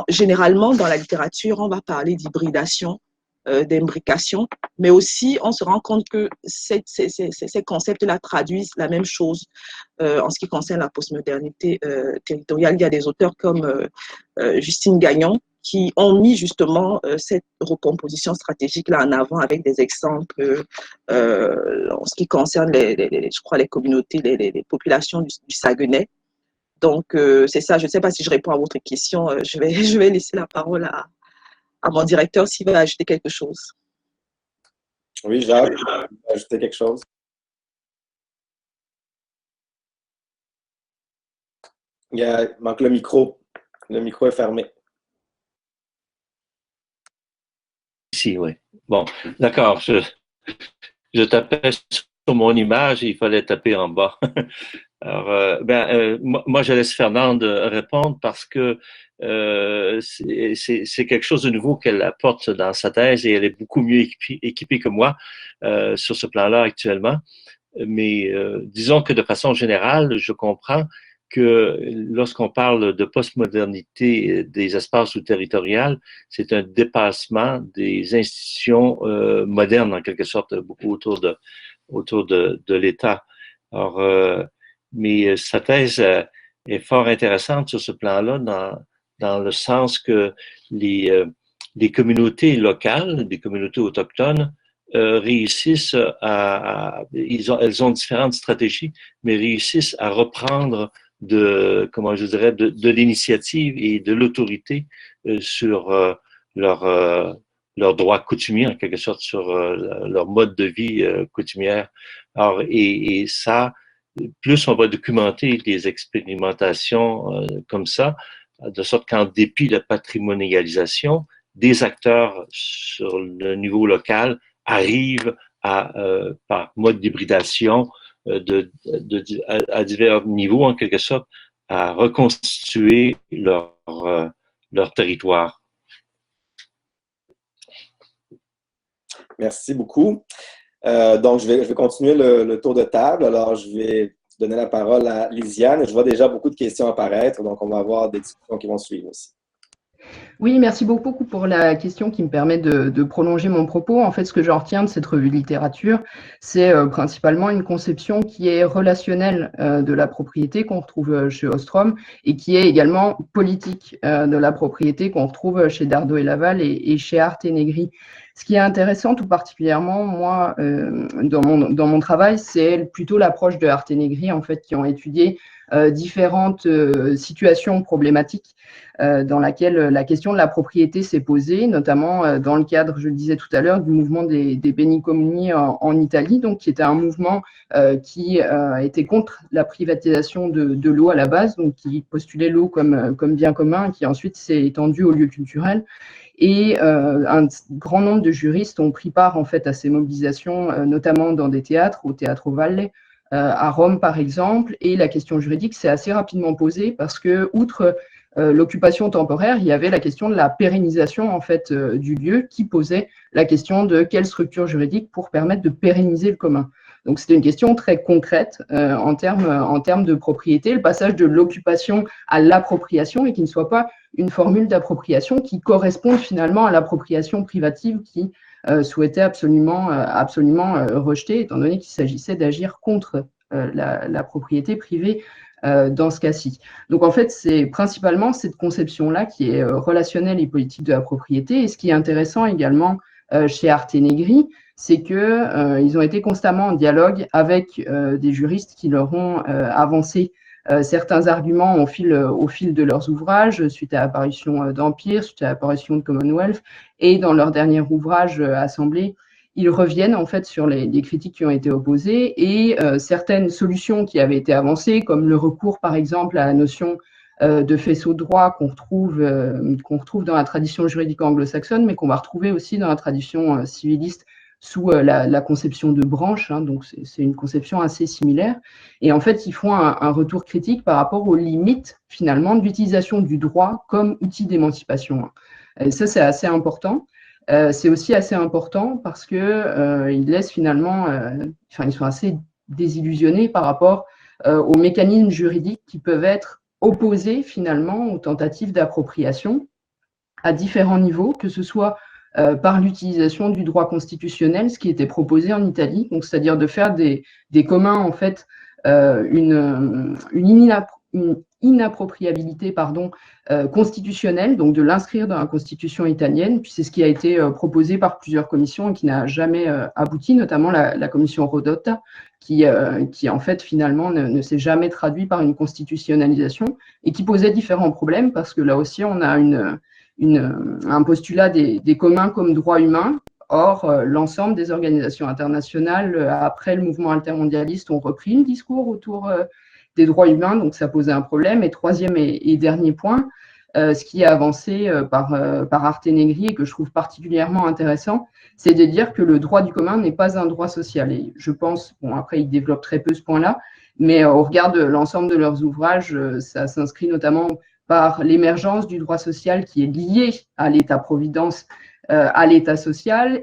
généralement, dans la littérature, on va parler d'hybridation, d'imbrication, mais aussi on se rend compte que ces concepts-là traduisent la même chose en ce qui concerne la postmodernité territoriale. Il y a des auteurs comme Justine Gagnon qui ont mis justement cette recomposition stratégique-là en avant avec des exemples en ce qui concerne, je crois, les communautés, les populations du Saguenay. Donc, c'est ça. Je ne sais pas si je réponds à votre question. Je vais laisser la parole à mon directeur s'il va ajouter quelque chose. Oui, Jacques, ajouter quelque chose? Il manque le micro. Le micro est fermé. Ici, oui. Bon, d'accord. Je tapais sur mon image et il fallait taper en bas. Alors, moi, je laisse Fernande répondre parce que c'est quelque chose de nouveau qu'elle apporte dans sa thèse et elle est beaucoup mieux équipée que moi sur ce plan-là actuellement. Mais disons que de façon générale, je comprends que lorsqu'on parle de postmodernité des espaces ou territoriales, c'est un dépassement des institutions modernes, en quelque sorte, beaucoup autour de l'État. Alors, mais sa thèse est fort intéressante sur ce plan-là, dans le sens que les communautés locales, des communautés autochtones, réussissent elles ont différentes stratégies, mais réussissent à reprendre de l'initiative et de l'autorité sur leurs droits coutumiers, en quelque sorte, sur leur mode de vie coutumière. Alors, et ça, plus on va documenter des expérimentations comme ça, de sorte qu'en dépit de la patrimonialisation, des acteurs sur le niveau local arrivent par mode d'hybridation à divers niveaux, en quelque sorte, à reconstituer leur territoire. Merci beaucoup. Donc, je vais continuer le tour de table. Alors, je vais donner la parole à Lisiane. Je vois déjà beaucoup de questions apparaître, donc on va avoir des discussions qui vont suivre aussi. Oui, merci beaucoup pour la question qui me permet de prolonger mon propos. En fait, ce que j'en retiens de cette revue littérature, c'est principalement une conception qui est relationnelle de la propriété qu'on retrouve chez Ostrom et qui est également politique de la propriété qu'on retrouve chez Dardot et Laval et chez Hart et Negri. Ce qui est intéressant tout particulièrement, moi, dans mon travail, c'est plutôt l'approche de Hart et Negri, en fait, qui ont étudié différentes situations problématiques dans laquelle la question de la propriété s'est posée, notamment dans le cadre, je le disais tout à l'heure, du mouvement des Beni Comuni en Italie, donc qui était un mouvement qui était contre la privatisation de l'eau à la base, donc qui postulait l'eau comme bien commun, qui ensuite s'est étendu aux lieux culturels. Et un grand nombre de juristes ont pris part en fait à ces mobilisations, notamment dans des théâtres, au Teatro Valle, à Rome par exemple. Et la question juridique s'est assez rapidement posée parce que, outre l'occupation temporaire, il y avait la question de la pérennisation en fait du lieu qui posait la question de quelle structure juridique pour permettre de pérenniser le commun. Donc c'était une question très concrète en termes de propriété, le passage de l'occupation à l'appropriation et qui ne soit pas une formule d'appropriation qui corresponde finalement à l'appropriation privative qui souhaitait absolument rejeter, étant donné qu'il s'agissait d'agir contre la propriété privée dans ce cas-ci. Donc en fait, c'est principalement cette conception-là qui est relationnelle et politique de la propriété. Et ce qui est intéressant également chez Hart et Negri, c'est qu'ils ont été constamment en dialogue avec des juristes qui leur ont avancé certains arguments au fil de leurs ouvrages, suite à l'apparition d'Empire, suite à l'apparition de Commonwealth, et dans leur dernier ouvrage Assemblée, ils reviennent en fait sur les critiques qui ont été opposées et certaines solutions qui avaient été avancées, comme le recours par exemple à la notion de faisceau de droit qu'on retrouve dans la tradition juridique anglo-saxonne, mais qu'on va retrouver aussi dans la tradition civiliste sous la conception de branche, hein, donc c'est une conception assez similaire. Et en fait, ils font un retour critique par rapport aux limites, finalement, d'utilisation du droit comme outil d'émancipation. Et ça, c'est assez important. C'est aussi assez important parce qu'ils laissent finalement, ils sont assez désillusionnés par rapport aux mécanismes juridiques qui peuvent être opposés finalement aux tentatives d'appropriation à différents niveaux, que ce soit par l'utilisation du droit constitutionnel, ce qui était proposé en Italie, donc c'est-à-dire de faire des communs en fait une inappropriabilité constitutionnelle, donc de l'inscrire dans la constitution italienne, puis c'est ce qui a été proposé par plusieurs commissions et qui n'a jamais abouti, notamment la commission Rodotà, qui en fait finalement ne s'est jamais traduit par une constitutionnalisation et qui posait différents problèmes parce que là aussi on a un postulat des communs comme droit humain. Or, l'ensemble des organisations internationales, après le mouvement altermondialiste, ont repris le discours autour des droits humains, donc ça posait un problème. Et troisième et dernier point, ce qui est avancé par Arte Negri et que je trouve particulièrement intéressant, c'est de dire que le droit du commun n'est pas un droit social. Et je pense, bon après ils développent très peu ce point-là, mais au regard de l'ensemble de leurs ouvrages, ça s'inscrit notamment par l'émergence du droit social qui est lié à l'État-providence, à l'État social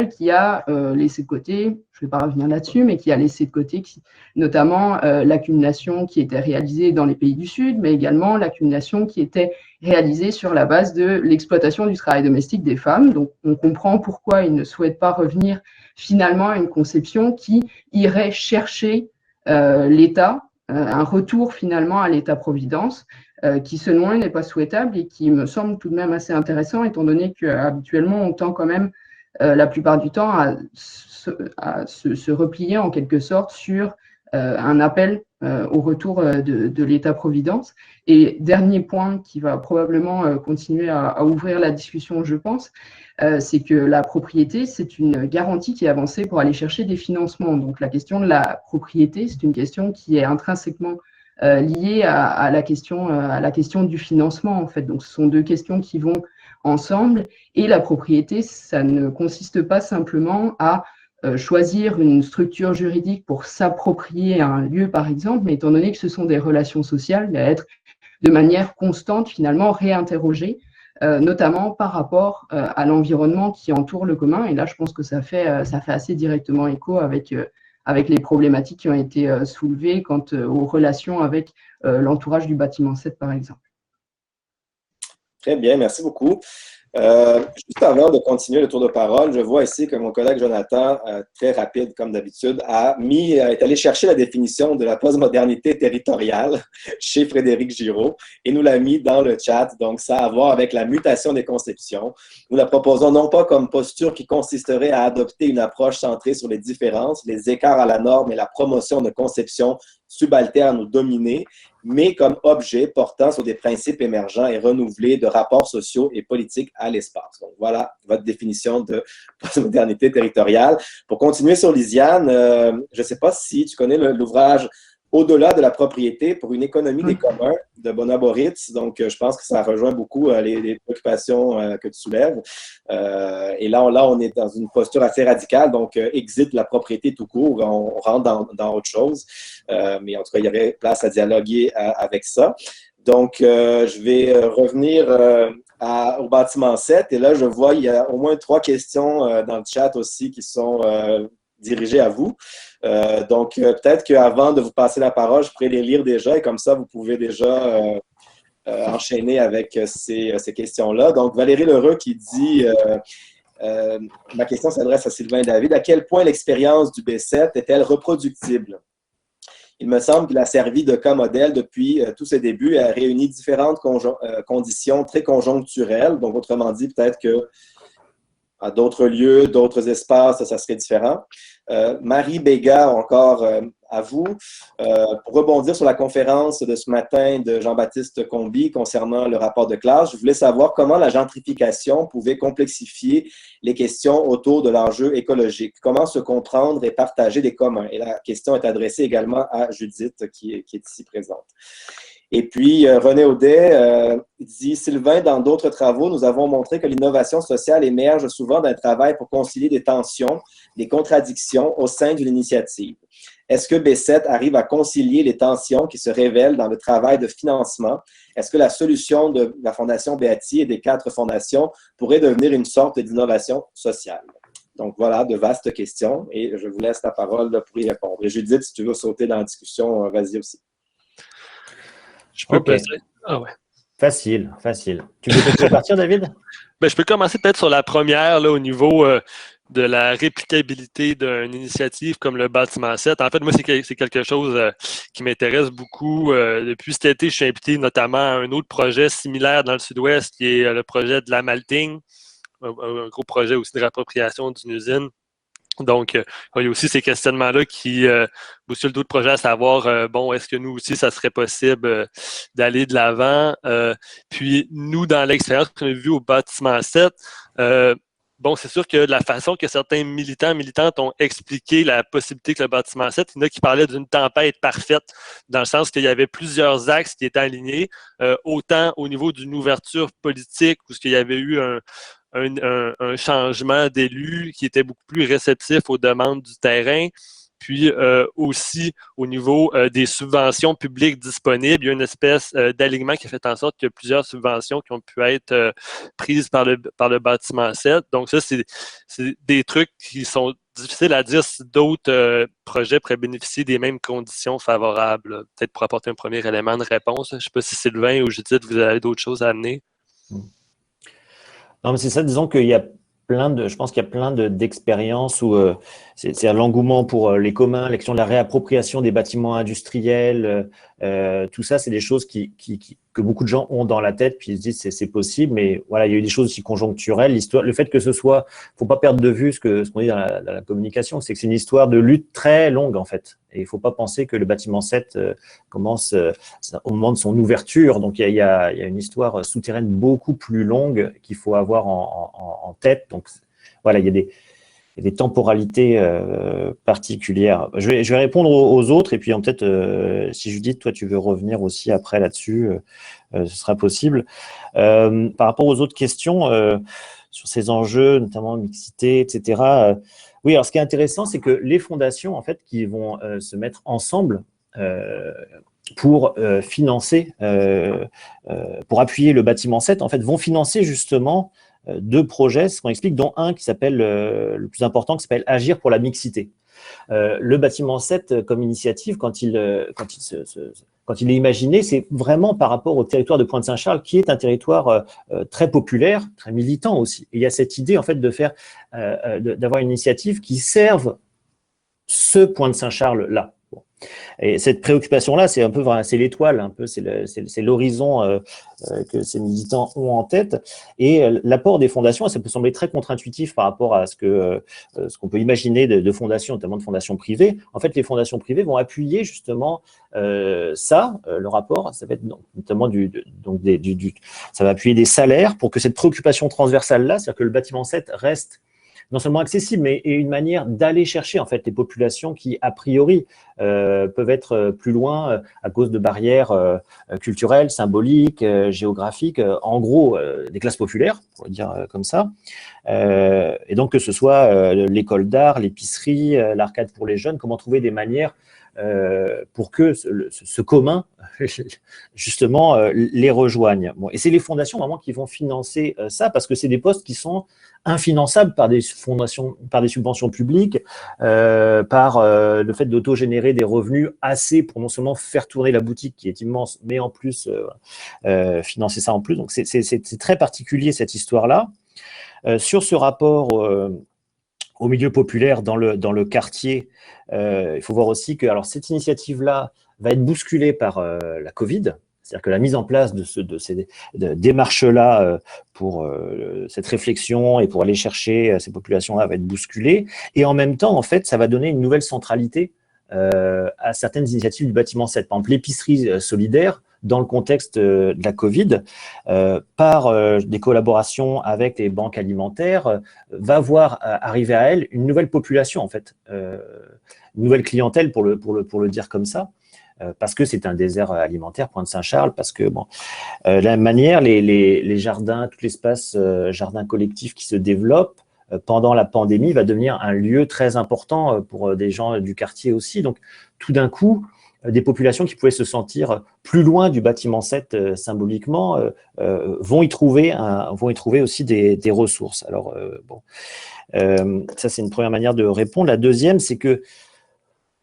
qui a laissé de côté, je ne vais pas revenir là-dessus, mais qui a laissé de côté notamment l'accumulation qui était réalisée dans les pays du Sud, mais également l'accumulation qui était réalisée sur la base de l'exploitation du travail domestique des femmes. Donc on comprend pourquoi ils ne souhaitent pas revenir finalement à une conception qui irait chercher l'État, un retour finalement à l'État-providence, qui selon eux n'est pas souhaitable et qui me semble tout de même assez intéressant étant donné qu'habituellement on tend quand même la plupart du temps à se replier en quelque sorte sur un appel au retour de l'État-providence. Et dernier point qui va probablement continuer à ouvrir la discussion, je pense, c'est que la propriété, c'est une garantie qui est avancée pour aller chercher des financements. Donc la question de la propriété, c'est une question qui est intrinsèquement liée à la question du financement, en fait. Donc ce sont deux questions qui vont ensemble. Et la propriété, ça ne consiste pas simplement à choisir une structure juridique pour s'approprier un lieu, par exemple, mais étant donné que ce sont des relations sociales, à être de manière constante, finalement, réinterrogées, notamment par rapport à l'environnement qui entoure le commun. Et là, je pense que ça fait assez directement écho avec les problématiques qui ont été soulevées quant aux relations avec l'entourage du bâtiment 7, par exemple. Très bien, merci beaucoup. Juste avant de continuer le tour de parole, je vois ici que mon collègue Jonathan, très rapide comme d'habitude, est allé chercher la définition de la postmodernité territoriale chez Frédéric Giraud et nous l'a mis dans le chat. Donc, ça a à voir avec la mutation des conceptions. Nous la proposons non pas comme posture qui consisterait à adopter une approche centrée sur les différences, les écarts à la norme et la promotion de conceptions subalternes ou dominées, mais comme objet portant sur des principes émergents et renouvelés de rapports sociaux et politiques à l'espace. Donc voilà votre définition de postmodernité territoriale. Pour continuer sur Lisiane, je ne sais pas si tu connais l'ouvrage Au-delà de la propriété pour une économie des communs de Bona Boritz. Donc, je pense que ça rejoint beaucoup les préoccupations que tu soulèves. Et là, on est dans une posture assez radicale. Donc, exit la propriété tout court. On rentre dans autre chose. Mais en tout cas, il y avait place à dialoguer avec ça. Donc, je vais revenir au bâtiment 7. Et là, je vois il y a au moins 3 questions dans le chat aussi qui sont dirigées à vous. Donc, peut-être qu'avant de vous passer la parole, je pourrais les lire déjà et comme ça, vous pouvez déjà enchaîner avec ces questions-là. Donc, Valérie Lheureux qui dit ma question s'adresse à Sylvain David. À quel point l'expérience du B7 est-elle reproductible? Il me semble qu'il a servi de cas modèle depuis tous ses débuts et a réuni différentes conditions très conjoncturelles. Donc, autrement dit, peut-être que à d'autres lieux, d'autres espaces, ça serait différent. Marie Béga, encore à vous. Pour rebondir sur la conférence de ce matin de Jean-Baptiste Combi concernant le rapport de classe, je voulais savoir comment la gentrification pouvait complexifier les questions autour de l'enjeu écologique. Comment se comprendre et partager des communs? Et la question est adressée également à Judith qui est ici présente. Et puis, René Audet dit « Sylvain, dans d'autres travaux, nous avons montré que l'innovation sociale émerge souvent d'un travail pour concilier des tensions, des contradictions au sein d'une initiative. Est-ce que B7 arrive à concilier les tensions qui se révèlent dans le travail de financement? Est-ce que la solution de la Fondation Beatty et des 4 fondations pourrait devenir une sorte d'innovation sociale? » Donc voilà, de vastes questions et je vous laisse la parole pour y répondre. Et Judith, si tu veux sauter dans la discussion, vas-y aussi. Je peux Ok. Ah ouais. Facile, facile. Tu veux partir, David? Je peux commencer peut-être sur la première, là, au niveau de la réplicabilité d'une initiative comme le bâtiment 7. En fait, moi, c'est quelque chose qui m'intéresse beaucoup. Depuis cet été, je suis impliqué notamment à un autre projet similaire dans le sud-ouest, qui est le projet de la Malting, un gros projet aussi de réappropriation d'une usine. Donc, il y a aussi ces questionnements-là qui bousculent d'autres projets, à savoir, est-ce que nous aussi, ça serait possible d'aller de l'avant? Puis, nous, dans l'expérience qu'on a vue au bâtiment 7, c'est sûr que la façon que certains militantes ont expliqué la possibilité que le bâtiment 7, il y en a qui parlaient d'une tempête parfaite, dans le sens qu'il y avait plusieurs axes qui étaient alignés, autant au niveau d'une ouverture politique, où il y avait eu un changement d'élus qui était beaucoup plus réceptif aux demandes du terrain, puis aussi au niveau des subventions publiques disponibles, il y a une espèce d'alignement qui a fait en sorte qu'il y a plusieurs subventions qui ont pu être prises par le bâtiment 7. Donc ça, c'est des trucs qui sont difficiles à dire si d'autres projets pourraient bénéficier des mêmes conditions favorables. Peut-être pour apporter un premier élément de réponse. Je ne sais pas si Sylvain ou Judith, vous avez d'autres choses à amener. Non, mais c'est ça, disons qu'il y a je pense qu'il y a plein d'expériences où c'est l'engouement pour les communs, l'action de la réappropriation des bâtiments industriels, tout ça, c'est des choses que beaucoup de gens ont dans la tête, puis ils se disent c'est possible, mais voilà, il y a eu des choses aussi conjoncturelles. Le fait que ce soit, faut pas perdre de vue ce qu'on dit dans la communication, c'est que c'est une histoire de lutte très longue en fait. Et il faut pas penser que le bâtiment 7 commence au moment de son ouverture. Donc il y a une histoire souterraine beaucoup plus longue qu'il faut avoir en tête. Donc voilà, il y a des temporalités particulières. Je vais répondre aux autres et puis peut-être, si Judith, toi, tu veux revenir aussi après là-dessus, ce sera possible. Par rapport aux autres questions sur ces enjeux, notamment mixité, etc. Oui, alors ce qui est intéressant, c'est que les fondations, en fait, qui vont se mettre ensemble pour financer, pour appuyer le bâtiment 7, en fait, vont financer justement 2 projets, ce qu'on explique, dont un qui s'appelle, le plus important, qui s'appelle Agir pour la mixité. Le bâtiment 7, comme initiative, quand il est imaginé, c'est vraiment par rapport au territoire de Pointe-Saint-Charles, qui est un territoire très populaire, très militant aussi. Et il y a cette idée, en fait, de faire, d'avoir une initiative qui serve ce Pointe-Saint-Charles-là. Bon. Et cette préoccupation-là, c'est un peu, c'est l'étoile, un peu, c'est l'horizon que ces militants ont en tête. Et l'apport des fondations, ça peut sembler très contre-intuitif par rapport à ce qu'on peut imaginer de fondations, notamment de fondations privées. En fait, les fondations privées vont appuyer justement le rapport. Ça va être notamment ça va appuyer des salaires pour que cette préoccupation transversale-là, c'est-à-dire que le bâtiment 7 reste non seulement accessible, mais une manière d'aller chercher en fait les populations qui, a priori, peuvent être plus loin à cause de barrières culturelles, symboliques, géographiques, en gros, des classes populaires, on va dire comme ça. Et donc, que ce soit l'école d'art, l'épicerie, l'arcade pour les jeunes, comment trouver des manières pour que ce commun, justement, les rejoigne. Bon, et c'est les fondations vraiment qui vont financer ça, parce que c'est des postes qui sont infinançables par des fondations, par des subventions publiques, par le fait d'autogénérer des revenus assez pour non seulement faire tourner la boutique qui est immense, mais en plus financer ça en plus. Donc c'est très particulier cette histoire-là. Sur ce rapport au milieu populaire dans le quartier, il faut voir aussi que cette initiative-là va être bousculée par la Covid. C'est-à-dire que la mise en place de ces démarches-là pour cette réflexion et pour aller chercher ces populations-là va être bousculée. Et en même temps, en fait, ça va donner une nouvelle centralité à certaines initiatives du bâtiment 7. Par exemple, l'épicerie solidaire, dans le contexte de la Covid, par des collaborations avec les banques alimentaires, va voir arriver à elle une nouvelle population, en fait, une nouvelle clientèle, pour le dire comme ça, parce que c'est un désert alimentaire, Pointe-Saint-Charles, parce que, bon, de la même manière, les jardins, tout l'espace jardin collectif qui se développe pendant la pandémie va devenir un lieu très important pour des gens du quartier aussi. Donc, tout d'un coup, des populations qui pouvaient se sentir plus loin du bâtiment 7 symboliquement vont y trouver aussi des ressources. Alors, bon, ça, c'est une première manière de répondre. La deuxième, c'est que,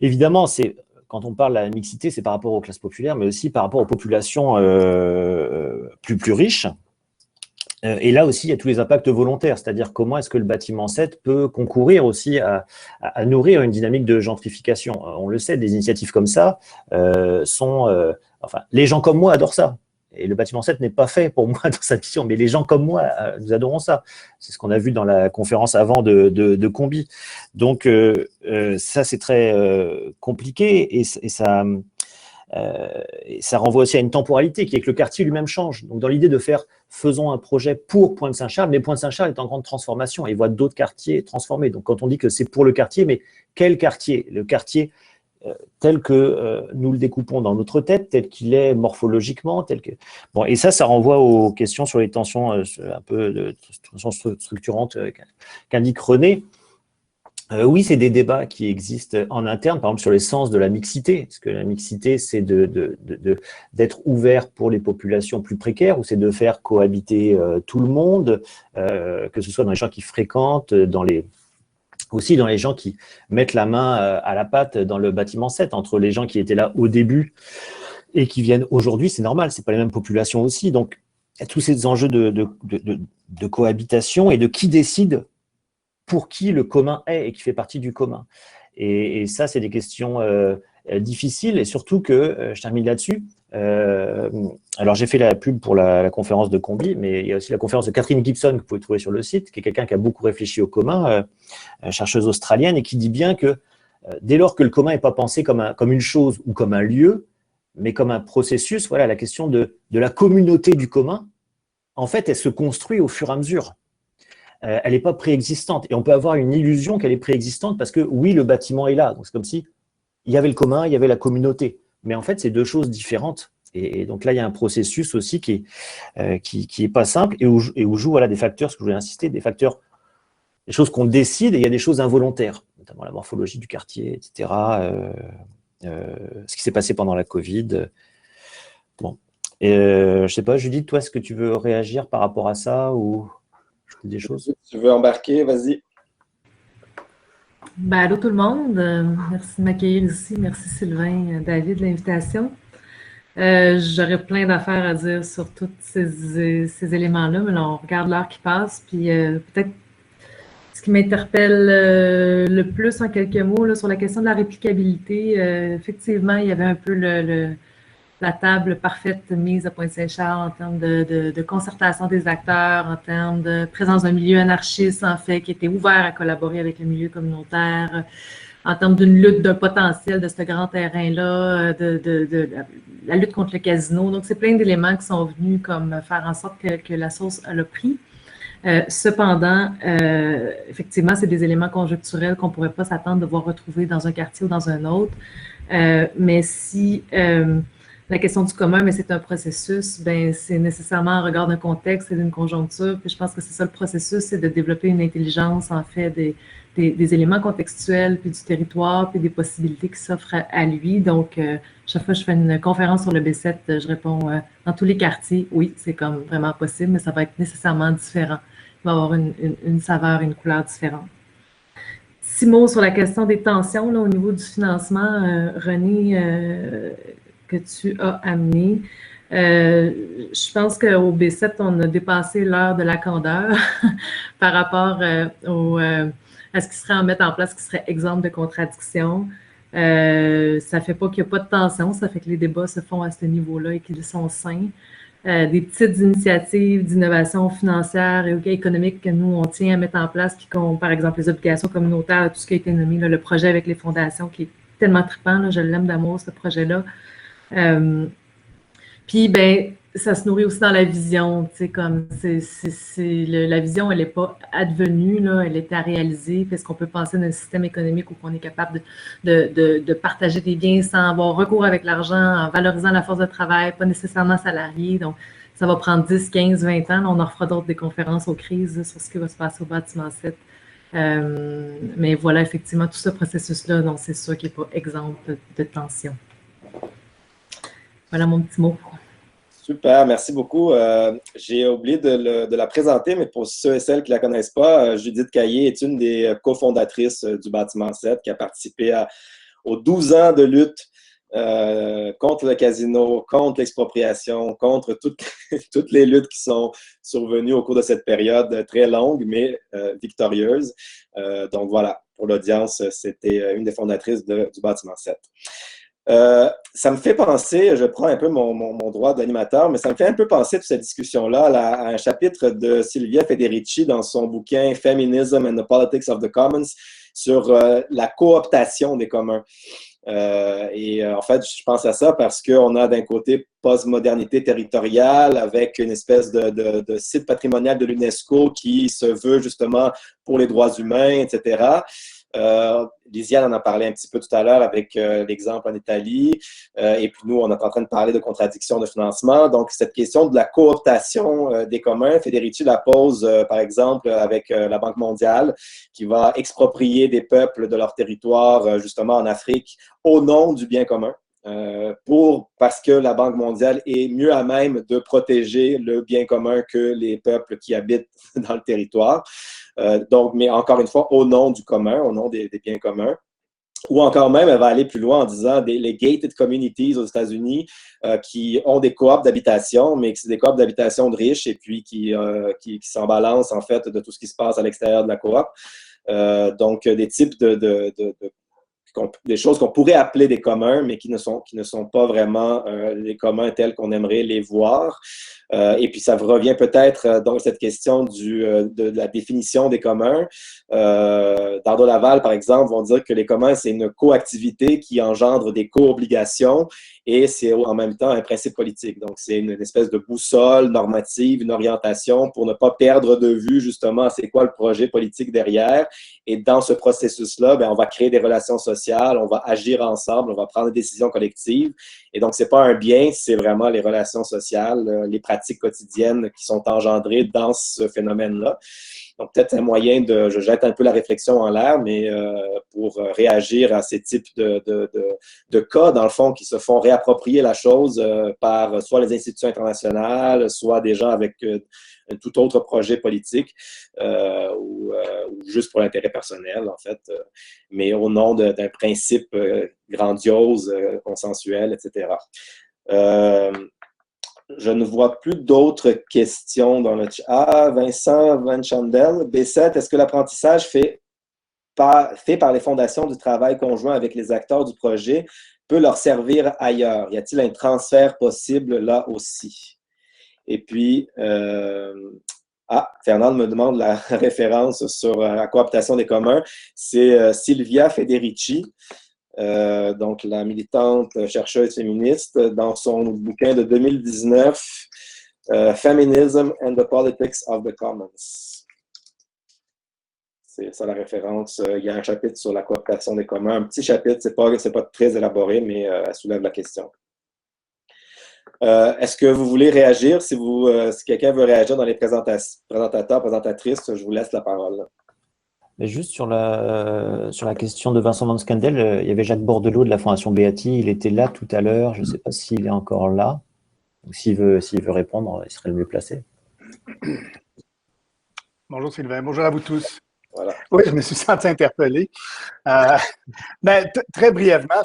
évidemment, quand on parle de la mixité, c'est par rapport aux classes populaires, mais aussi par rapport aux populations plus riches. Et là aussi, il y a tous les impacts volontaires, c'est-à-dire comment est-ce que le bâtiment 7 peut concourir aussi à nourrir une dynamique de gentrification. On le sait, des initiatives comme ça enfin, les gens comme moi adorent ça. Et le bâtiment 7 n'est pas fait pour moi dans sa mission, mais les gens comme moi, nous adorons ça. C'est ce qu'on a vu dans la conférence avant de Combi. Donc, ça, c'est très compliqué et ça renvoie aussi à une temporalité qui est que le quartier lui-même change. Donc, dans l'idée de faisons un projet pour Pointe-Saint-Charles, mais Pointe-Saint-Charles est en grande transformation et voit d'autres quartiers transformés. Donc, quand on dit que c'est pour le quartier, mais quel quartier? Le quartier tel que nous le découpons dans notre tête, tel qu'il est morphologiquement, Bon, et ça renvoie aux questions sur les tensions un peu de tensions structurantes qu'indique René. Oui, c'est des débats qui existent en interne, par exemple sur l'essence de la mixité. Est-ce que la mixité, c'est d'être ouvert pour les populations plus précaires ou c'est de faire cohabiter tout le monde, que ce soit dans les gens qui fréquentent, aussi dans les gens qui mettent la main à la pâte dans le bâtiment 7, entre les gens qui étaient là au début et qui viennent aujourd'hui, c'est normal, c'est pas les mêmes populations aussi. Donc, il y a tous ces enjeux de cohabitation et de qui décide pour qui le commun est et qui fait partie du commun. Et ça, c'est des questions difficiles et surtout que, je termine là-dessus, alors j'ai fait la pub pour la conférence de Combi, mais il y a aussi la conférence de Catherine Gibson que vous pouvez trouver sur le site, qui est quelqu'un qui a beaucoup réfléchi au commun, chercheuse australienne, et qui dit bien que dès lors que le commun n'est pas pensé comme une chose ou comme un lieu, mais comme un processus, voilà, la question de la communauté du commun, en fait, elle se construit au fur et à mesure. Elle n'est pas préexistante. Et on peut avoir une illusion qu'elle est préexistante parce que, oui, le bâtiment est là. Donc, c'est comme si il y avait le commun, il y avait la communauté. Mais en fait, c'est deux choses différentes. Et donc là, il y a un processus aussi qui est pas simple et où jouent voilà, des facteurs, ce que je voulais insister, des facteurs, des choses qu'on décide et il y a des choses involontaires, notamment la morphologie du quartier, etc. Ce qui s'est passé pendant la Covid. Bon. Et, je ne sais pas, Judith, toi, est-ce que tu veux réagir par rapport à ça ou des choses? Si tu veux embarquer, vas-y. Ben, allô tout le monde, merci de m'accueillir ici, merci Sylvain, David de l'invitation. J'aurais plein d'affaires à dire sur tous ces éléments-là, mais là, on regarde l'heure qui passe, puis peut-être ce qui m'interpelle le plus en quelques mots là, sur la question de la réplicabilité, effectivement, il y avait un peu la table parfaite mise à Pointe-Saint-Charles en termes de concertation des acteurs, en termes de présence d'un milieu anarchiste, en fait, qui était ouvert à collaborer avec le milieu communautaire, en termes d'une lutte d'un potentiel de ce grand terrain-là, de la lutte contre le casino. Donc, c'est plein d'éléments qui sont venus comme faire en sorte que la sauce a le prix. Cependant, effectivement, c'est des éléments conjoncturels qu'on ne pourrait pas s'attendre de voir retrouver dans un quartier ou dans un autre. Mais si la question du commun, mais c'est un processus, ben c'est nécessairement en regard d'un contexte et d'une conjoncture. Puis je pense que c'est ça le processus, c'est de développer une intelligence, en fait, des éléments contextuels, puis du territoire, puis des possibilités qui s'offrent à lui. Donc, chaque fois que je fais une conférence sur le B7, je réponds dans tous les quartiers, oui, c'est comme vraiment possible, mais ça va être nécessairement différent. Il va avoir une saveur, une couleur différente. 6 mots sur la question des tensions là, au niveau du financement, René, que tu as amené. Je pense qu'au B7, on a dépassé l'heure de la candeur par rapport à ce qui serait à mettre en place, qui serait exemple de contradiction. Ça ne fait pas qu'il n'y a pas de tension, ça fait que les débats se font à ce niveau-là et qu'ils sont sains. Des petites initiatives d'innovation financière et économique que nous, on tient à mettre en place, qui comptent, par exemple, les obligations communautaires, tout ce qui a été nommé, là, le projet avec les fondations, qui est tellement trippant, là, je l'aime d'amour, ce projet-là. Puis, ben, ça se nourrit aussi dans la vision, tu sais, comme la vision, elle n'est pas advenue, là, elle est à réaliser. Est-ce qu'on peut penser d'un système économique où on est capable de partager des biens sans avoir recours avec l'argent, en valorisant la force de travail, pas nécessairement salarié. Donc, ça va prendre 10, 15, 20 ans. Là, on en refera d'autres des conférences aux crises là, sur ce qui va se passer au bâtiment 7. Mais voilà, effectivement, tout ce processus-là, donc c'est sûr qu'il n'est pas exempt de tension. Voilà mon petit mot. Super, merci beaucoup. J'ai oublié de la présenter, mais pour ceux et celles qui ne la connaissent pas, Judith Caillé est une des cofondatrices du bâtiment 7 qui a participé aux 12 ans de lutte contre le casino, contre l'expropriation, contre toutes les luttes qui sont survenues au cours de cette période très longue, mais victorieuse. Donc voilà, pour l'audience, c'était une des fondatrices du bâtiment 7. Ça me fait penser, je prends un peu mon droit d'animateur, mais ça me fait un peu penser toute cette discussion-là à un chapitre de Silvia Federici dans son bouquin Feminism and the Politics of the Commons sur la cooptation des communs. En fait, je pense à ça parce qu'on a d'un côté postmodernité territoriale avec une espèce de site patrimonial de l'UNESCO qui se veut justement pour les droits humains, etc. Lisiane en a parlé un petit peu tout à l'heure avec l'exemple en Italie. Et puis nous, on est en train de parler de contradiction de financement. Donc, cette question de la cooptation des communs, Federici la pose, par exemple, avec la Banque mondiale, qui va exproprier des peuples de leur territoire, justement en Afrique, au nom du bien commun. Parce que la Banque mondiale est mieux à même de protéger le bien commun que les peuples qui habitent dans le territoire. Donc, mais encore une fois, au nom du commun, au nom des biens communs. Ou encore même, elle va aller plus loin en disant les gated communities aux États-Unis qui ont des coops d'habitation, mais que c'est des coops d'habitation de riches et puis qui s'en balancent en fait de tout ce qui se passe à l'extérieur de la coop. Donc, des types des choses qu'on pourrait appeler des communs, mais qui ne sont pas vraiment les communs tels qu'on aimerait les voir. Et puis, ça revient peut-être dans cette question de la définition des communs. Dardo Laval, par exemple, vont dire que les communs, c'est une coactivité qui engendre des co-obligations et c'est en même temps un principe politique. Donc, c'est une espèce de boussole normative, une orientation pour ne pas perdre de vue, justement, c'est quoi le projet politique derrière. Et dans ce processus-là, on va créer des relations sociales, on va agir ensemble, on va prendre des décisions collectives. Et donc, c'est pas un bien, c'est vraiment les relations sociales, les pratiques quotidiennes qui sont engendrées dans ce phénomène-là. Donc, peut-être un moyen je jette un peu la réflexion en l'air, mais pour réagir à ces types de cas, dans le fond, qui se font réapproprier la chose par soit les institutions internationales, soit des gens avec un tout autre projet politique ou juste pour l'intérêt personnel, en fait, mais au nom d'un principe grandiose, consensuel, etc. Je ne vois plus d'autres questions dans le chat. Ah, Vincent Van Chandel. B7, est-ce que l'apprentissage fait par les fondations du travail conjoint avec les acteurs du projet peut leur servir ailleurs? Y a-t-il un transfert possible là aussi? Et puis, Fernand me demande la référence sur la cooptation des communs. C'est Silvia Federici. Donc la militante chercheuse féministe, dans son bouquin de 2019, Feminism and the Politics of the Commons. C'est ça la référence. Il y a un chapitre sur la cooptation des communs, un petit chapitre, c'est pas très élaboré, mais elle soulève la question. Est-ce que vous voulez réagir? Si quelqu'un veut réagir dans les présentateurs, présentatrices, je vous laisse la parole. Mais juste sur la question de Vincent Van Scandel, il y avait Jacques Bordelot de la Fondation Beati, il était là tout à l'heure, je ne sais pas s'il est encore là. Donc, s'il veut répondre, il serait le mieux placé. Bonjour Sylvain, bonjour à vous tous. Voilà. Oui, je me suis senti interpellé. Très brièvement,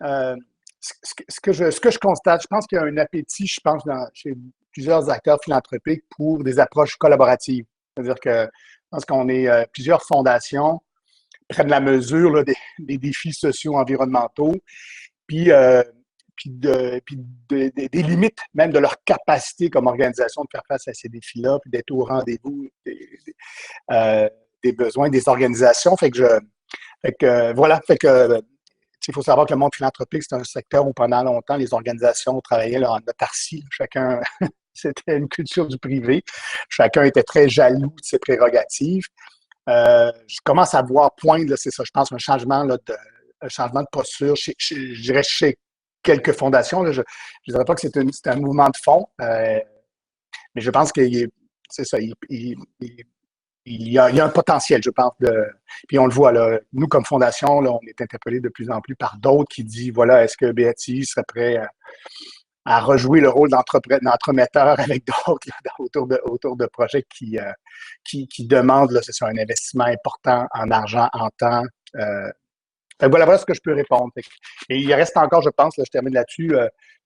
ce que je constate, je pense qu'il y a un appétit, chez plusieurs acteurs philanthropiques pour des approches collaboratives. C'est-à-dire que je pense qu'on est plusieurs fondations prennent la mesure là, des défis sociaux environnementaux, puis des limites même de leur capacité comme organisation de faire face à ces défis-là, puis d'être au rendez-vous des besoins des organisations. Fait que il faut savoir que le monde philanthropique, c'est un secteur où pendant longtemps, les organisations travaillaient là, en autarcie. Chacun, c'était une culture du privé. Chacun était très jaloux de ses prérogatives. Je commence à voir poindre, c'est ça, je pense, un changement de posture, je dirais chez quelques fondations. Là, je ne dirais pas que c'est un mouvement de fond, mais je pense que c'est ça, il y a un potentiel, je pense. Puis on le voit, là, nous, comme fondation, là, on est interpellés de plus en plus par d'autres qui disent, voilà, est-ce que BATI serait prêt à rejouer le rôle d'entremetteur avec d'autres autour de projets qui demandent, là, c'est ça, un investissement important en argent, en temps. Voilà ce que je peux répondre. Et il reste encore, je pense, là, je termine là-dessus,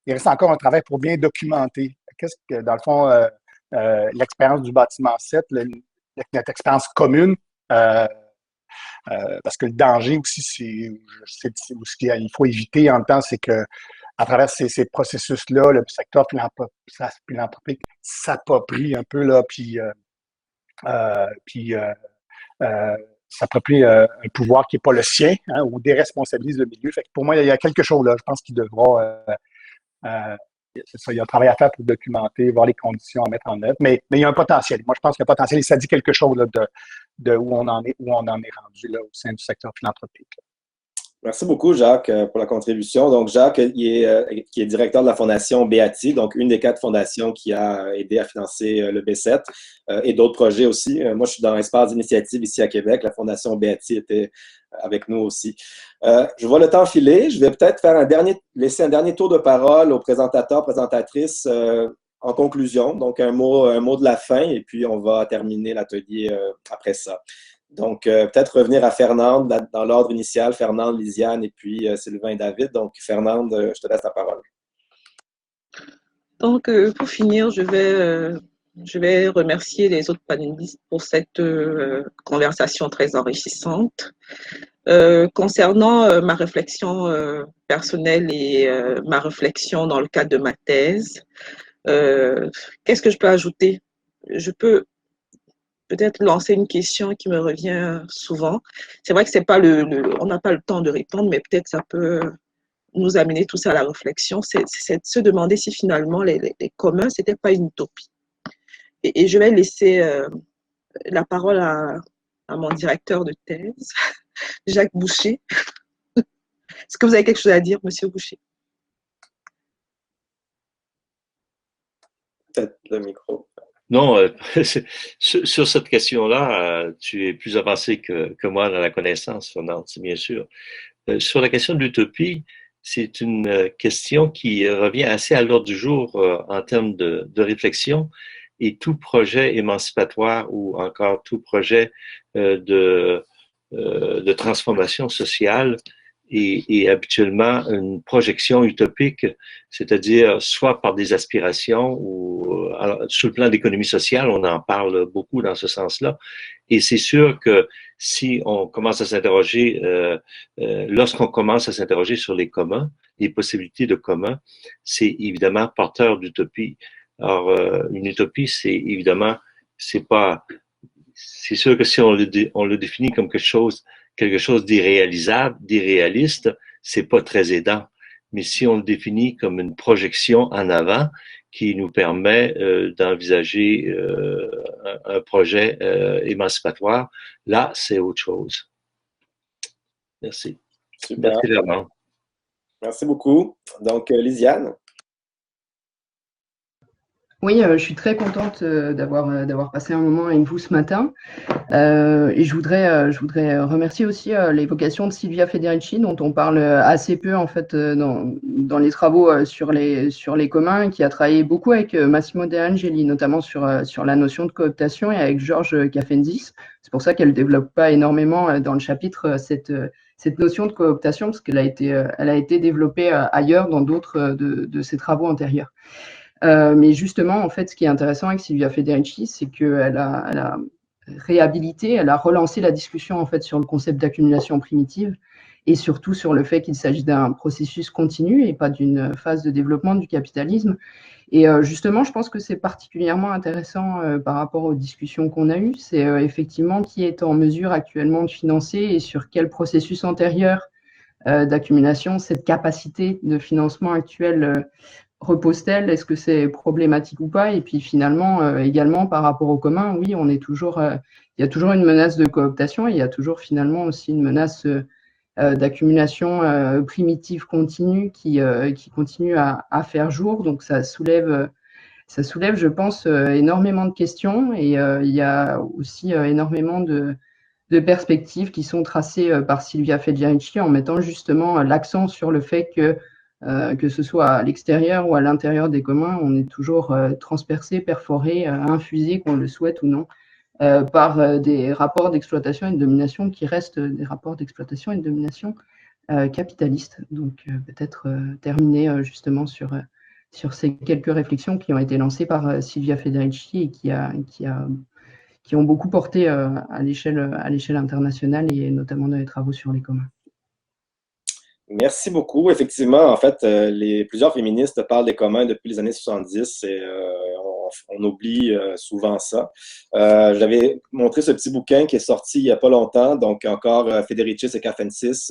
il reste encore un travail pour bien documenter. Qu'est-ce que, dans le fond, l'expérience du bâtiment 7, notre expérience commune, parce que le danger aussi, c'est ce qu'il faut éviter en même temps, c'est que à travers ces processus-là, le secteur philanthropique s'approprie un peu, là, puis s'approprie un pouvoir qui n'est pas le sien, hein, ou déresponsabilise le milieu. Fait que pour moi, il y a quelque chose là. Je pense qu'il devra... c'est ça, il y a un travail à faire pour documenter, voir les conditions à mettre en œuvre. Mais il y a un potentiel. Moi, je pense qu'il y a un potentiel et ça dit quelque chose là, de où on en est rendu là, au sein du secteur philanthropique. Merci beaucoup, Jacques, pour la contribution. Donc, Jacques, qui est directeur de la fondation BATI, donc une des 4 fondations qui a aidé à financer le B7 et d'autres projets aussi. Moi, je suis dans l'espace d'initiative ici à Québec. La fondation BATI était avec nous aussi. Je vois le temps filer. Je vais peut-être laisser un dernier tour de parole aux présentateurs, présentatrices en conclusion. Donc, un mot de la fin et puis on va terminer l'atelier après ça. Donc, peut-être revenir à Fernande dans l'ordre initial, Fernande, Lisiane et puis Sylvain et David. Donc, Fernande, je te laisse la parole. Donc, pour finir, je vais remercier les autres panélistes pour cette conversation très enrichissante. Concernant ma réflexion personnelle et ma réflexion dans le cadre de ma thèse, qu'est-ce que je peux ajouter? Je peux peut-être lancer une question qui me revient souvent. C'est vrai que c'est pas on n'a pas le temps de répondre, mais peut-être ça peut nous amener tous à la réflexion. C'est de se demander si finalement les communs, c'était pas une utopie. Et je vais laisser la parole à mon directeur de thèse, Jacques Boucher. Est-ce que vous avez quelque chose à dire, Monsieur Boucher? Peut-être le micro. Non, sur cette question-là, tu es plus avancé que moi dans la connaissance, Fernande, bien sûr. Sur la question de l'utopie, c'est une question qui revient assez à l'ordre du jour en termes de réflexion, et tout projet émancipatoire ou encore tout projet de transformation sociale est habituellement une projection utopique, c'est-à-dire soit par des aspirations ou sur le plan de l'économie sociale, on en parle beaucoup dans ce sens-là. Et c'est sûr que si on commence à s'interroger, lorsqu'on commence à s'interroger sur les communs, les possibilités de communs, c'est évidemment porteur d'utopie. Alors, une utopie, c'est évidemment, c'est sûr que si on le définit comme quelque chose d'irréalisable, d'irréaliste, c'est pas très aidant. Mais si on le définit comme une projection en avant qui nous permet d'envisager un projet émancipatoire, là, c'est autre chose. Merci. Super. Merci, Fernand. Merci beaucoup. Donc, Lisiane. Oui, je suis très contente d'avoir passé un moment avec vous ce matin. Et je voudrais remercier aussi l'évocation de Silvia Federici, dont on parle assez peu en fait dans les travaux sur les communs, qui a travaillé beaucoup avec Massimo De Angeli, notamment sur la notion de cooptation, et avec Georges Kafenzis. C'est pour ça qu'elle ne développe pas énormément dans le chapitre cette notion de cooptation, parce qu'elle a été développée ailleurs dans d'autres de ses travaux antérieurs. Mais justement, en fait, ce qui est intéressant avec Silvia Federici, c'est qu'elle a réhabilité, elle a relancé la discussion en fait sur le concept d'accumulation primitive, et surtout sur le fait qu'il s'agit d'un processus continu et pas d'une phase de développement du capitalisme. Et justement, je pense que c'est particulièrement intéressant par rapport aux discussions qu'on a eues. C'est effectivement qui est en mesure actuellement de financer et sur quel processus antérieur d'accumulation, cette capacité de financement actuelle repose-t-elle? Est-ce que c'est problématique ou pas? Et puis finalement, également par rapport au commun, oui, on est toujours, il y a toujours une menace de cooptation et il y a toujours finalement aussi une menace d'accumulation primitive continue qui continue à faire jour. Donc ça soulève, je pense, énormément de questions et il y a aussi énormément de perspectives qui sont tracées par Silvia Federici en mettant justement l'accent sur le fait que ce soit à l'extérieur ou à l'intérieur des communs, on est toujours transpercé, perforé, infusé, qu'on le souhaite ou non, par des rapports d'exploitation et de domination qui restent des rapports d'exploitation et de domination capitalistes. Donc peut-être terminer justement sur ces quelques réflexions qui ont été lancées par Silvia Federici et qui ont beaucoup porté à l'échelle internationale et notamment dans les travaux sur les communs. Merci beaucoup. Effectivement, en fait, plusieurs féministes parlent des communs depuis les années 70 et on oublie souvent ça. J'avais montré ce petit bouquin qui est sorti il n'y a pas longtemps, donc encore Federici et Kafencis,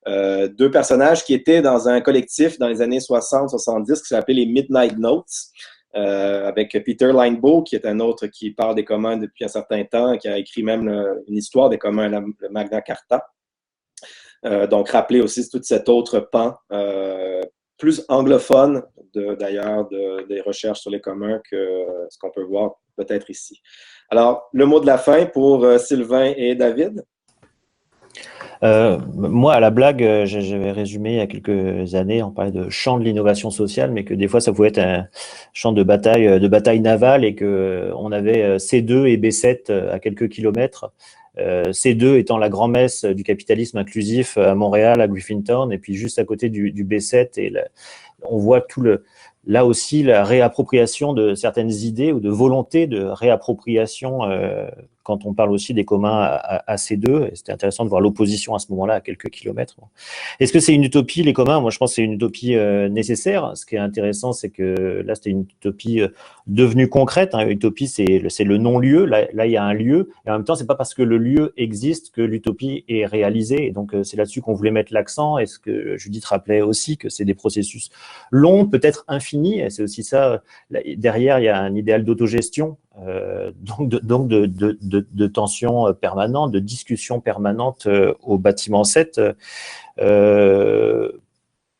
deux personnages qui étaient dans un collectif dans les années 60-70 qui s'appelait les Midnight Notes, avec Peter Linebaugh, qui est un autre qui parle des communs depuis un certain temps, qui a écrit même une histoire des communs, le Magna Carta. Donc, rappeler aussi tout cet autre pan, plus anglophone d'ailleurs des recherches sur les communs que ce qu'on peut voir peut-être ici. Alors, le mot de la fin pour Sylvain et David. Moi, à la blague, j'avais résumé il y a quelques années, on parlait de champ de l'innovation sociale, mais que des fois, ça pouvait être un champ de bataille navale et qu'on avait C2 et B7 à quelques kilomètres. C2 étant la grand-messe du capitalisme inclusif à Montréal, à Griffintown, et puis juste à côté du B7, et on voit là aussi la réappropriation de certaines idées ou de volonté de réappropriation quand on parle aussi des communs à C2. C'était intéressant de voir l'opposition à ce moment-là à quelques kilomètres. Est-ce que c'est une utopie, les communs? Moi, je pense que c'est une utopie nécessaire. Ce qui est intéressant, c'est que là, c'était une utopie devenue concrète. Hein. Utopie, c'est le non-lieu. Là, il y a un lieu. Et en même temps, c'est pas parce que le lieu existe que l'utopie est réalisée. Et donc, c'est là-dessus qu'on voulait mettre l'accent. Et ce que Judith rappelait aussi, que c'est des processus longs, peut-être infinis. Et c'est aussi ça. Derrière, il y a un idéal d'autogestion. Donc de tension permanente, de discussion permanente au bâtiment 7.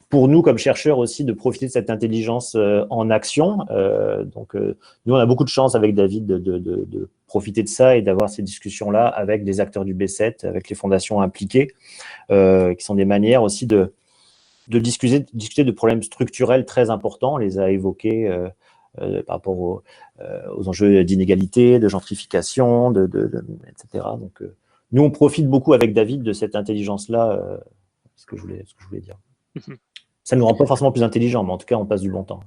Pour nous, comme chercheurs aussi, de profiter de cette intelligence en action. Nous, on a beaucoup de chance avec David de profiter de ça et d'avoir ces discussions-là avec des acteurs du B7, avec les fondations impliquées, qui sont des manières aussi de discuter de problèmes structurels très importants. On les a évoqués par rapport aux enjeux d'inégalité, de gentrification, etc. Donc, nous, on profite beaucoup avec David de cette intelligence-là, ce que je voulais dire. Ça ne nous rend pas forcément plus intelligents, mais en tout cas, on passe du bon temps.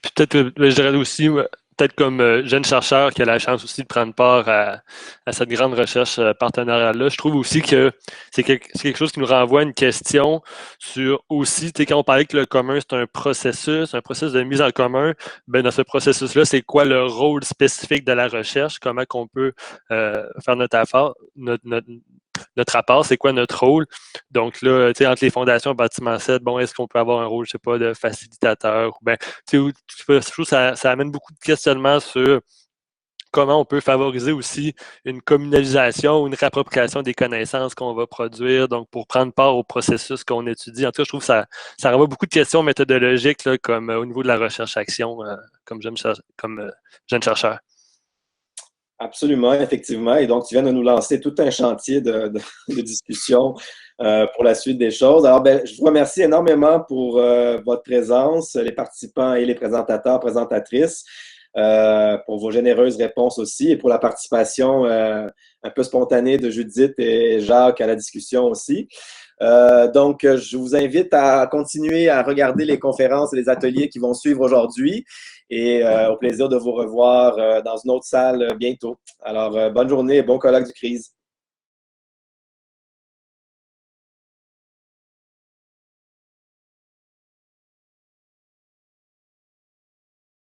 Peut-être, je dirais aussi, peut-être comme jeune chercheur qui a la chance aussi de prendre part à cette grande recherche partenariale-là, je trouve aussi que c'est quelque chose qui nous renvoie à une question sur aussi, tu sais, quand on parlait que le commun, c'est un processus de mise en commun, ben dans ce processus-là, c'est quoi le rôle spécifique de la recherche, comment qu'on peut faire notre apport, c'est quoi notre rôle. Donc là, tu sais, entre les fondations bâtiment 7, bon, est-ce qu'on peut avoir un rôle, je sais pas, de facilitateur, ou ben, tu sais, je trouve que ça amène beaucoup de questionnements sur comment on peut favoriser aussi une communalisation ou une réappropriation des connaissances qu'on va produire, donc pour prendre part au processus qu'on étudie. En tout cas, je trouve que ça renvoie beaucoup de questions méthodologiques, là, comme au niveau de la recherche-action, comme jeune chercheur. Absolument, effectivement. Et donc, tu viens de nous lancer tout un chantier de discussion pour la suite des choses. Alors, je vous remercie énormément pour votre présence, les participants et les présentateurs, présentatrices, pour vos généreuses réponses aussi et pour la participation un peu spontanée de Judith et Jacques à la discussion aussi. Donc, je vous invite à continuer à regarder les conférences et les ateliers qui vont suivre aujourd'hui et au plaisir de vous revoir dans une autre salle bientôt. Alors, bonne journée et bon colloque du CRISE.